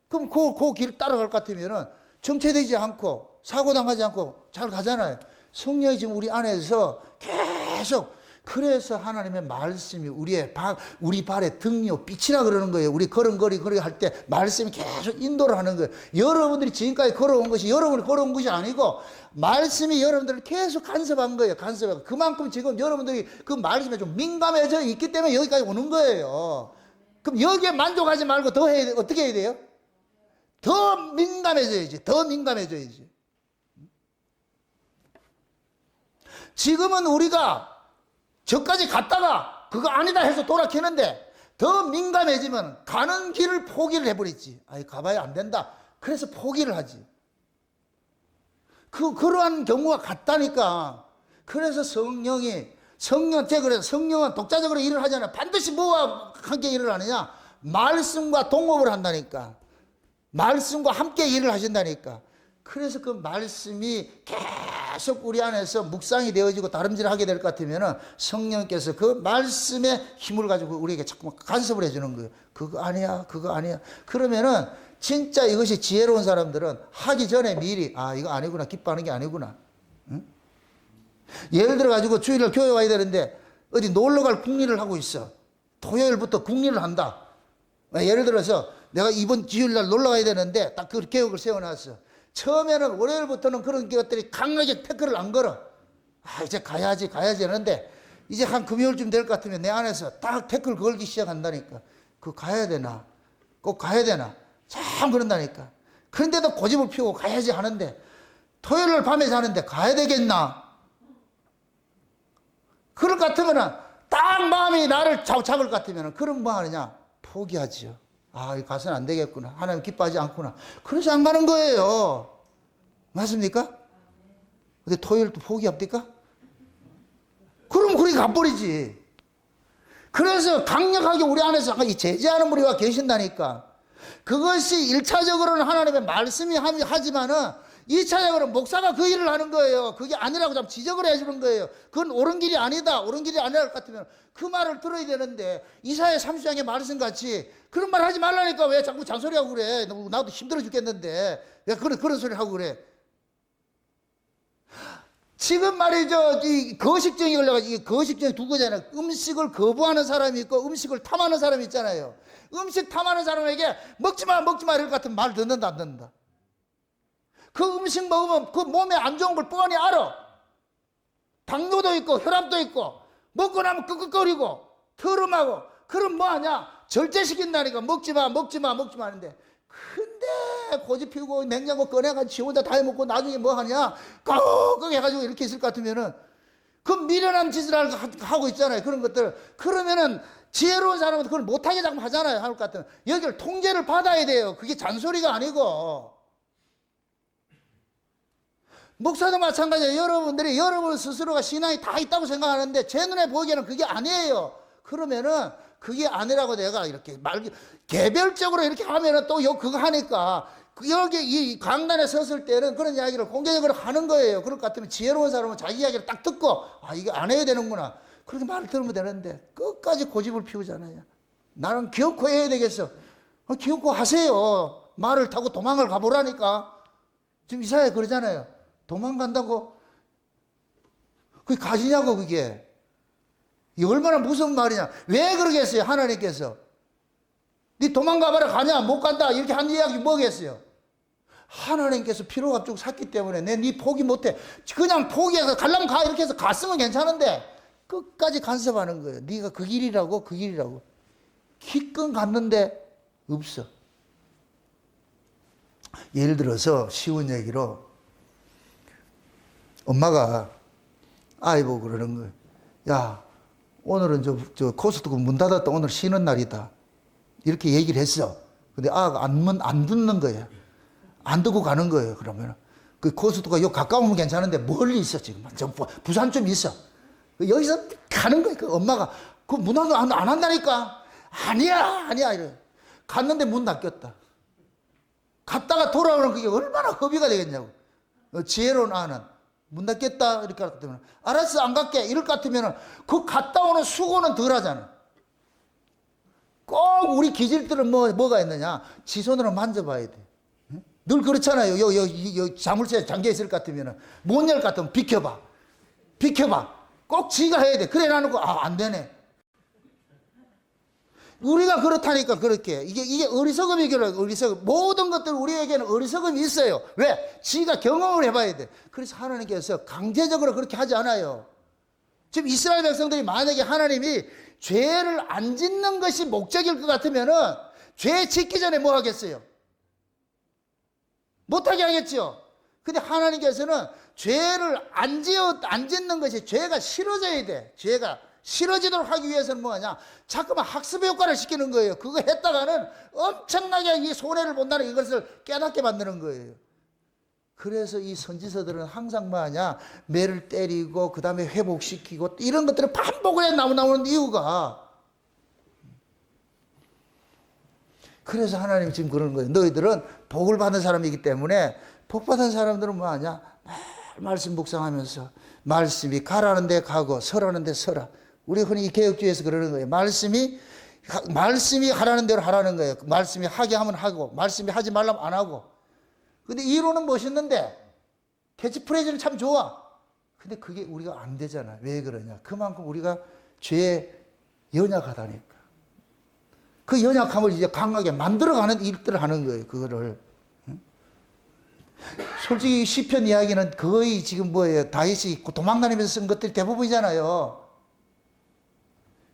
A: 그럼 그 길을 따라갈 것 같으면은 정체되지 않고 사고당하지 않고 잘 가잖아요. 성령이 지금 우리 안에서 계속 그래서 하나님의 말씀이 우리 발의 등이요 빛이라 그러는 거예요. 우리 걸음걸이 할 때 말씀이 계속 인도를 하는 거예요. 여러분들이 지금까지 걸어온 것이 여러분이 걸어온 것이 아니고 말씀이 여러분들을 계속 간섭한 거예요. 간섭하고 그만큼 지금 여러분들이 그 말씀에 좀 민감해져 있기 때문에 여기까지 오는 거예요. 그럼 여기에 만족하지 말고 더 해야 돼. 어떻게 해야 돼요? 더 민감해져야지. 지금은 우리가 저까지 갔다가 그거 아니다 해서 돌아키는데 더 민감해지면 가는 길을 포기를 해버리지. 아이, 가봐야 안 된다. 그래서 포기를 하지. 그러한 경우가 같다니까. 그래서 성령은 독자적으로 일을 하잖아요. 반드시 뭐와 함께 일을 하느냐? 말씀과 동업을 한다니까. 말씀과 함께 일을 하신다니까. 그래서 그 말씀이 계속 우리 안에서 묵상이 되어지고 다름질하게 될 것 같으면 성령께서 그 말씀의 힘을 가지고 우리에게 자꾸만 간섭을 해주는 거예요. 그거 아니야. 그러면은 진짜 이것이 지혜로운 사람들은 하기 전에 미리 이거 아니구나. 기뻐하는 게 아니구나. 응? 예를 들어 가지고 주일날 교회 와야 되는데 어디 놀러 갈 국리를 하고 있어. 토요일부터 국리를 한다. 예를 들어서 내가 이번 주일날 놀러 가야 되는데 딱 그 계획을 세워놨어. 처음에는 월요일부터는 그런 것들이 강하게 태클을 안 걸어. 이제 가야지 하는데 이제 한 금요일쯤 될 것 같으면 내 안에서 딱 태클 걸기 시작한다니까. 꼭 가야 되나? 참 그런다니까. 그런데도 고집을 피우고 가야지 하는데 토요일 밤에 자는데 가야 되겠나? 그럴 것 같으면 딱 마음이 나를 잡을 것 같으면 그럼 뭐 하느냐? 포기하지요. 가서는 안 되겠구나. 하나님 기뻐하지 않구나. 그래서 안 가는 거예요. 맞습니까? 근데 토요일 또 포기합니까? 그게 가버리지. 그래서 강력하게 우리 안에서 이 제재하는 무리가 계신다니까. 그것이 1차적으로는 하나님의 말씀이 하지만은 2차적으로는 목사가 그 일을 하는 거예요. 그게 아니라고 좀 지적을 해주는 거예요. 그건 옳은 길이 아니다. 옳은 길이 아니라 것 같으면 그 말을 들어야 되는데 이사야 30장의 말씀같이 그런 말 하지 말라니까 왜 자꾸 잔소리하고 그래. 나도 힘들어 죽겠는데 왜 그런 소리 하고 그래. 지금 말이죠. 이 거식증이 걸려가지고 이 거식증이 두 가지잖아요. 음식을 거부하는 사람이 있고 음식을 탐하는 사람이 있잖아요. 음식 탐하는 사람에게 먹지 마 이럴 것 같으면 말 듣는다 안 듣는다. 그 음식 먹으면 그 몸에 안 좋은 걸 뻔히 알아. 당뇨도 있고 혈압도 있고 먹고 나면 끄끄거리고 트름하고 그럼 뭐하냐? 절제시킨다니까. 먹지 마 하는데 근데 고집 피우고 냉장고 꺼내가지고 지 혼자 다 해먹고 나중에 뭐하냐? 꺽꺽 해가지고 이렇게 있을 것 같으면은 그 미련한 짓을 하고 있잖아요. 그런 것들. 그러면은 지혜로운 사람은 그걸 못하게 자꾸 하잖아요. 할 것 같으면 여기를 통제를 받아야 돼요. 그게 잔소리가 아니고. 목사도 마찬가지예요. 여러분들이 여러분 스스로가 신앙이 다 있다고 생각하는데 제 눈에 보기에는 그게 아니에요. 그러면은 그게 아니라고 내가 이렇게 개별적으로 이렇게 하면은 또 그거 하니까 여기 이 강단에 섰을 때는 그런 이야기를 공개적으로 하는 거예요. 그럴 것 같으면 지혜로운 사람은 자기 이야기를 딱 듣고 이게 안 해야 되는구나. 그렇게 말을 들으면 되는데 끝까지 고집을 피우잖아요. 나는 기어코 해야 되겠어. 기어코 하세요. 말을 타고 도망을 가보라니까. 지금 이사야 그러잖아요. 도망간다고? 그게 가지냐고 그게. 이게 얼마나 무서운 말이냐. 왜 그러겠어요 하나님께서. 네 도망가봐라 가냐 못 간다 이렇게 한 이야기 뭐겠어요. 하나님께서 피로가 쭉 샀기 때문에 네 포기 못해. 그냥 포기해서 가려면 가 이렇게 해서 갔으면 괜찮은데 끝까지 간섭하는 거예요. 네가 그 길이라고 기껏 갔는데 없어. 예를 들어서 쉬운 얘기로 엄마가 아이 보고 그러는 거예요. 야, 오늘은 저 코스트코 문 닫았다. 오늘 쉬는 날이다. 이렇게 얘기를 했어. 근데 아가 안 듣는 거예요. 안 듣고 가는 거예요. 그러면 그 코스트코가 요 가까우면 괜찮은데 멀리 있어 지금. 부산 좀 있어. 여기서 가는 거예요. 그 엄마가 그 문 안 한다니까. 아니야 이래. 갔는데 문 닫혔다. 갔다가 돌아오는 그게 얼마나 허비가 되겠냐고. 지혜로운 아는. 문 닫겠다 이렇게 할 것 같으면 알았어 안 갈게 이럴 것 같으면 그 갔다 오는 수고는 덜 하잖아. 꼭 우리 기질들은 뭐가 있느냐 지 손으로 만져봐야 돼. 늘 그렇잖아요. 요 자물쇠 잠겨 있을 것 같으면 못 열 것 같으면 비켜봐 꼭 지가 해야 돼. 그래 나는 안 되네. 우리가 그렇다니까 그렇게 이게 어리석음이길래 어리석음. 모든 것들 우리에게는 어리석음이 있어요. 왜? 지가 경험을 해봐야 돼. 그래서 하나님께서 강제적으로 그렇게 하지 않아요. 지금 이스라엘 백성들이 만약에 하나님이 죄를 안 짓는 것이 목적일 것 같으면은 죄 짓기 전에 뭐 하겠어요? 못하게 하겠죠. 근데 하나님께서는 죄를 안 짓는 것이 죄가 싫어져야 돼. 죄가 싫어지도록 하기 위해서는 뭐하냐? 자꾸만 학습의 효과를 시키는 거예요. 그거 했다가는 엄청나게 이 손해를 본다는 이것을 깨닫게 만드는 거예요. 그래서 이 선지서들은 항상 뭐하냐? 매를 때리고 그 다음에 회복시키고 이런 것들을 반복을 해 나오는 이유가 그래서 하나님 지금 그러는 거예요. 너희들은 복을 받은 사람이기 때문에 복 받은 사람들은 뭐하냐? 매일 말씀 묵상하면서 말씀이 가라는 데 가고 서라는 데 서라. 우리 흔히 개혁주의에서 그러는 거예요. 말씀이 하라는 대로 하라는 거예요. 말씀이 하게 하면 하고, 말씀이 하지 말라면 안 하고. 근데 이론은 멋있는데, 캐치프레이즈는 참 좋아. 근데 그게 우리가 안 되잖아. 왜 그러냐? 그만큼 우리가 죄에 연약하다니까. 그 연약함을 이제 강하게 만들어가는 일들을 하는 거예요. 그거를. 솔직히 시편 이야기는 거의 지금 뭐예요? 다윗이 도망다니면서 쓴 것들이 대부분이잖아요.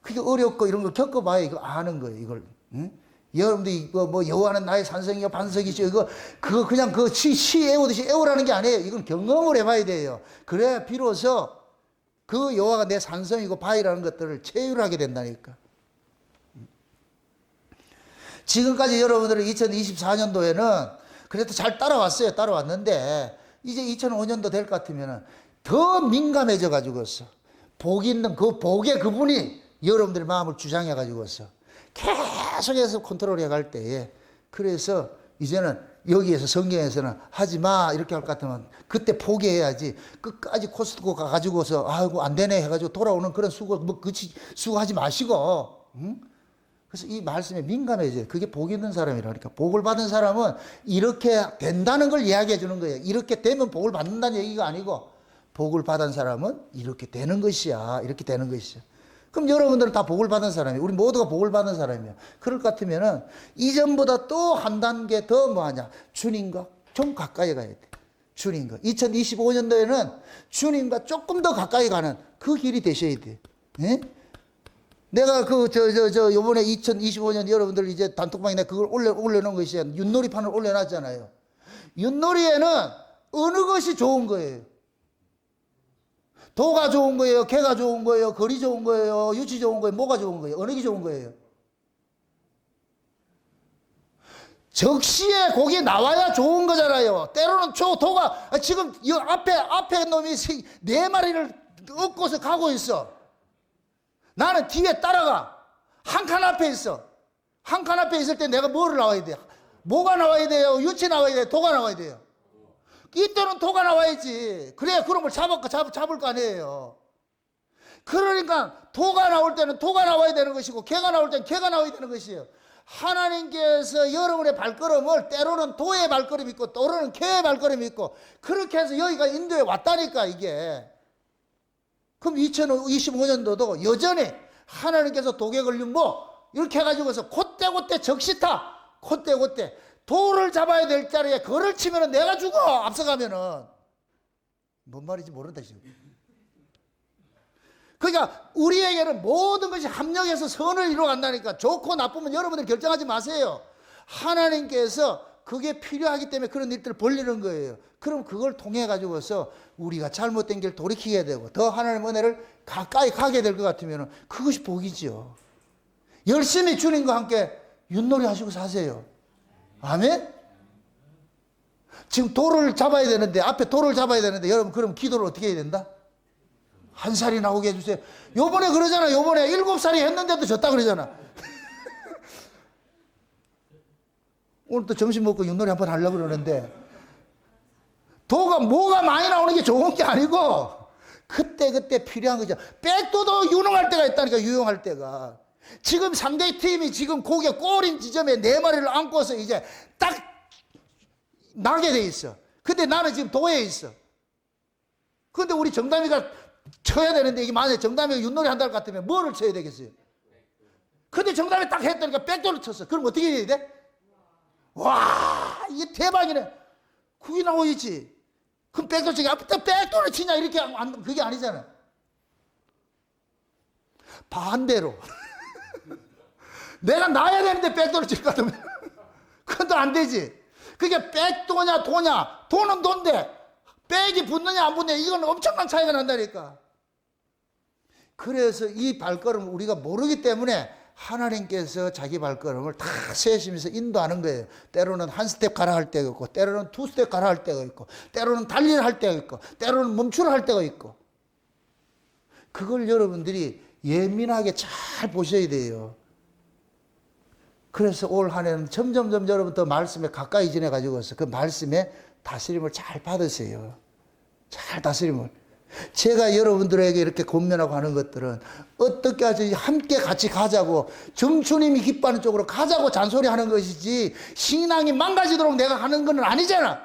A: 그게 어렵고 이런 걸 겪어봐야 이거 아는 거예요, 이걸. 응? 여러분들 이거 뭐 여호와는 나의 산성이요 반석이죠. 그거 그냥 시 애우듯이 애우라는 게 아니에요. 이건 경험을 해봐야 돼요. 그래야 비로소 그 여호와가 내 산성이고 바위라는 것들을 체휼하게 된다니까. 지금까지 여러분들은 2024년도에는 그래도 잘 따라왔어요. 따라왔는데 이제 2005년도 될 것 같으면 더 민감해져 가지고서 복이 있는 그 복의 그분이 여러분들의 마음을 주장해 가지고서 계속해서 컨트롤 해갈 때에, 그래서 이제는 여기에서 성경에서는 하지 마 이렇게 할 것 같으면 그때 포기해야지, 끝까지 코스트코 가가지고서 아이고 안 되네 해가지고 돌아오는 그런 수고하지 마시고, 응? 그래서 이 말씀에 민감해져요. 그게 복 있는 사람이라니까. 복을 받은 사람은 이렇게 된다는 걸 이야기해 주는 거예요. 이렇게 되면 복을 받는다는 얘기가 아니고, 복을 받은 사람은 이렇게 되는 것이야. 이렇게 되는 것이야. 그럼 여러분들은 다 복을 받은 사람이에요. 우리 모두가 복을 받은 사람이에요. 그럴 것 같으면은 이전보다 또 한 단계 더 뭐하냐? 주님과 좀 가까이 가야 돼. 주님과. 2025년도에는 주님과 조금 더 가까이 가는 그 길이 되셔야 돼. 예? 내가 요번에 2025년 여러분들 이제 단톡방에 그걸 올려놓은 것이 윷놀이판을 올려놨잖아요. 윷놀이에는 어느 것이 좋은 거예요? 도가 좋은 거예요? 개가 좋은 거예요? 거리 좋은 거예요? 유치 좋은 거예요? 뭐가 좋은 거예요? 어느 게 좋은 거예요? 적시에 거기 나와야 좋은 거잖아요. 때로는 도가 지금 이 앞에 놈이 4마리를 얻고서 가고 있어. 나는 뒤에 따라가. 한 칸 앞에 있어. 한 칸 앞에 있을 때 내가 뭐를 나와야 돼? 뭐가 나와야 돼요? 유치 나와야 돼요? 도가 나와야 돼요? 이때는 도가 나와야지. 그래야 그런 걸 잡을 거 아니에요. 그러니까 도가 나올 때는 도가 나와야 되는 것이고, 개가 나올 때는 개가 나와야 되는 것이에요. 하나님께서 여러분의 발걸음을 때로는 도의 발걸음이 있고 때로는 개의 발걸음이 있고, 그렇게 해서 여기가 인도에 왔다니까 이게. 그럼 2025년도도 여전히 하나님께서 독에 걸린 이렇게 해가지고서 콧대콧대 적시타, 콧대콧대 돌을 잡아야 될 자리에 그를 치면은 내가 죽어. 앞서가면은. 뭔 말인지 모른다 지금. 그러니까 우리에게는 모든 것이 합력해서 선을 이루어간다니까. 좋고 나쁘면 여러분들 결정하지 마세요. 하나님께서 그게 필요하기 때문에 그런 일들을 벌리는 거예요. 그럼 그걸 통해 가지고서 우리가 잘못된 길 돌이키게 되고 더 하나님의 은혜를 가까이 가게 될 것 같으면 그것이 복이죠. 열심히 주님과 함께 윷놀이 하시고 사세요. 아멘? 지금 돌을 잡아야 되는데, 앞에 돌을 잡아야 되는데, 여러분, 그럼 기도를 어떻게 해야 된다? 한 살이 나오게 해주세요. 요번에 그러잖아. 요번에 7살이 했는데도 졌다 그러잖아. 오늘 또 점심 먹고 윷놀이 한번 하려고 그러는데, 뭐가 많이 나오는 게 좋은 게 아니고, 그때 필요한 거죠. 백도도 유능할 때가 있다니까, 유용할 때가. 지금 상대 팀이 지금 고개 꼬린 지점에 4마리를 안고서 이제 딱 나게 돼 있어. 근데 나는 지금 도에 있어. 근데 우리 정담이가 쳐야 되는데, 이게 만약에 정담이가 윷놀이 한다고 같으면 뭐를 쳐야 되겠어요? 근데 정담이 딱 했다니까 백도를 쳤어. 그럼 어떻게 해야 돼? 와, 이게 대박이네. 그게 나오겠지. 그럼 백도 치기, 백도를 치냐? 이렇게 그게 아니잖아. 반대로. 내가 나야 되는데 백도를 칠 것 같으면 그건 또 안 되지. 그게 백도냐 도냐. 도는 돈데 백이 붙느냐 안 붙느냐, 이건 엄청난 차이가 난다니까. 그래서 이 발걸음을 우리가 모르기 때문에 하나님께서 자기 발걸음을 다 세시면서 인도하는 거예요. 때로는 한 스텝 가라 할 때가 있고, 때로는 2스텝 가라 할 때가 있고, 때로는 달리를 할 때가 있고, 때로는 멈추를 할 때가 있고. 그걸 여러분들이 예민하게 잘 보셔야 돼요. 그래서 올 한 해는 점점 여러분 더 말씀에 가까이 지내가지고서 그 말씀에 다스림을 잘 받으세요. 잘 다스림을. 제가 여러분들에게 이렇게 권면하고 하는 것들은 어떻게 하지, 함께 같이 가자고, 주님이 기뻐하는 쪽으로 가자고 잔소리하는 것이지 신앙이 망가지도록 내가 하는 건 아니잖아.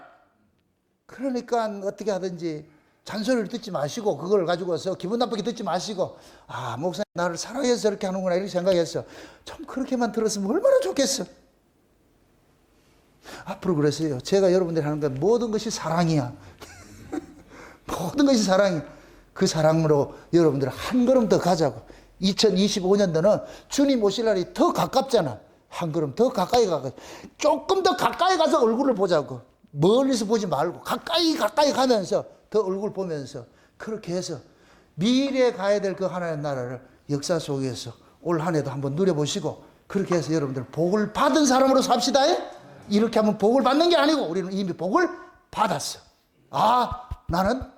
A: 그러니까 어떻게 하든지 잔소리를 듣지 마시고, 그걸 가지고서 기분 나쁘게 듣지 마시고, 아, 목사님 나를 사랑해서 이렇게 하는구나 이렇게 생각했어. 좀 그렇게만 들었으면 얼마나 좋겠어. 앞으로 그러세요. 제가 여러분들이 하는 건 모든 것이 사랑이야. 모든 것이 사랑이야. 그 사랑으로 여러분들 한 걸음 더 가자고. 2025년도는 주님 오실 날이 더 가깝잖아. 한 걸음 더 가까이 가고, 조금 더 가까이 가서 얼굴을 보자고. 멀리서 보지 말고 가까이 가면서 더 얼굴 보면서, 그렇게 해서 미래에 가야 될 그 하나님 나라를 역사 속에서 올 한 해도 한번 누려보시고, 그렇게 해서 여러분들 복을 받은 사람으로 삽시다. 이렇게 하면 복을 받는 게 아니고 우리는 이미 복을 받았어. 아, 나는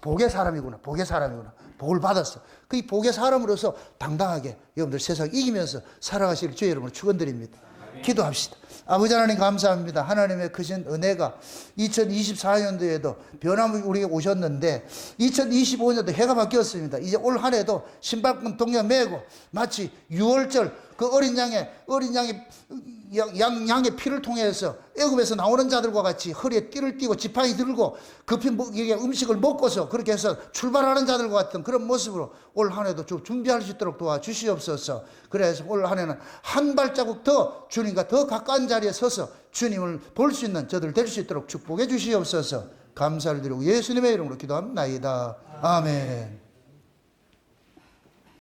A: 복의 사람이구나. 복의 사람이구나. 복을 받았어. 그 복의 사람으로서 당당하게 여러분들 세상 이기면서 살아가실 주의 이름으로 축원드립니다. 기도합시다. 아버지 하나님 감사합니다. 하나님의 크신 은혜가 2024년도에도 변함이 우리에게 오셨는데 2025년도 해가 바뀌었습니다. 이제 올 한 해도 신발끈 동여 매고 마치 6월절 그 어린 양의 피를 통해서 애굽에서 나오는 자들과 같이 허리에 띠를 띠고 지팡이 들고 급히 음식을 먹고서 그렇게 해서 출발하는 자들과 같은 그런 모습으로 올 한 해도 좀 준비할 수 있도록 도와주시옵소서. 그래서 올 한 해는 한 발자국 더 주님과 더 가까운 자리에 서서 주님을 볼 수 있는 저들 될 수 있도록 축복해 주시옵소서. 감사를 드리고 예수님의 이름으로 기도합니다. 아멘.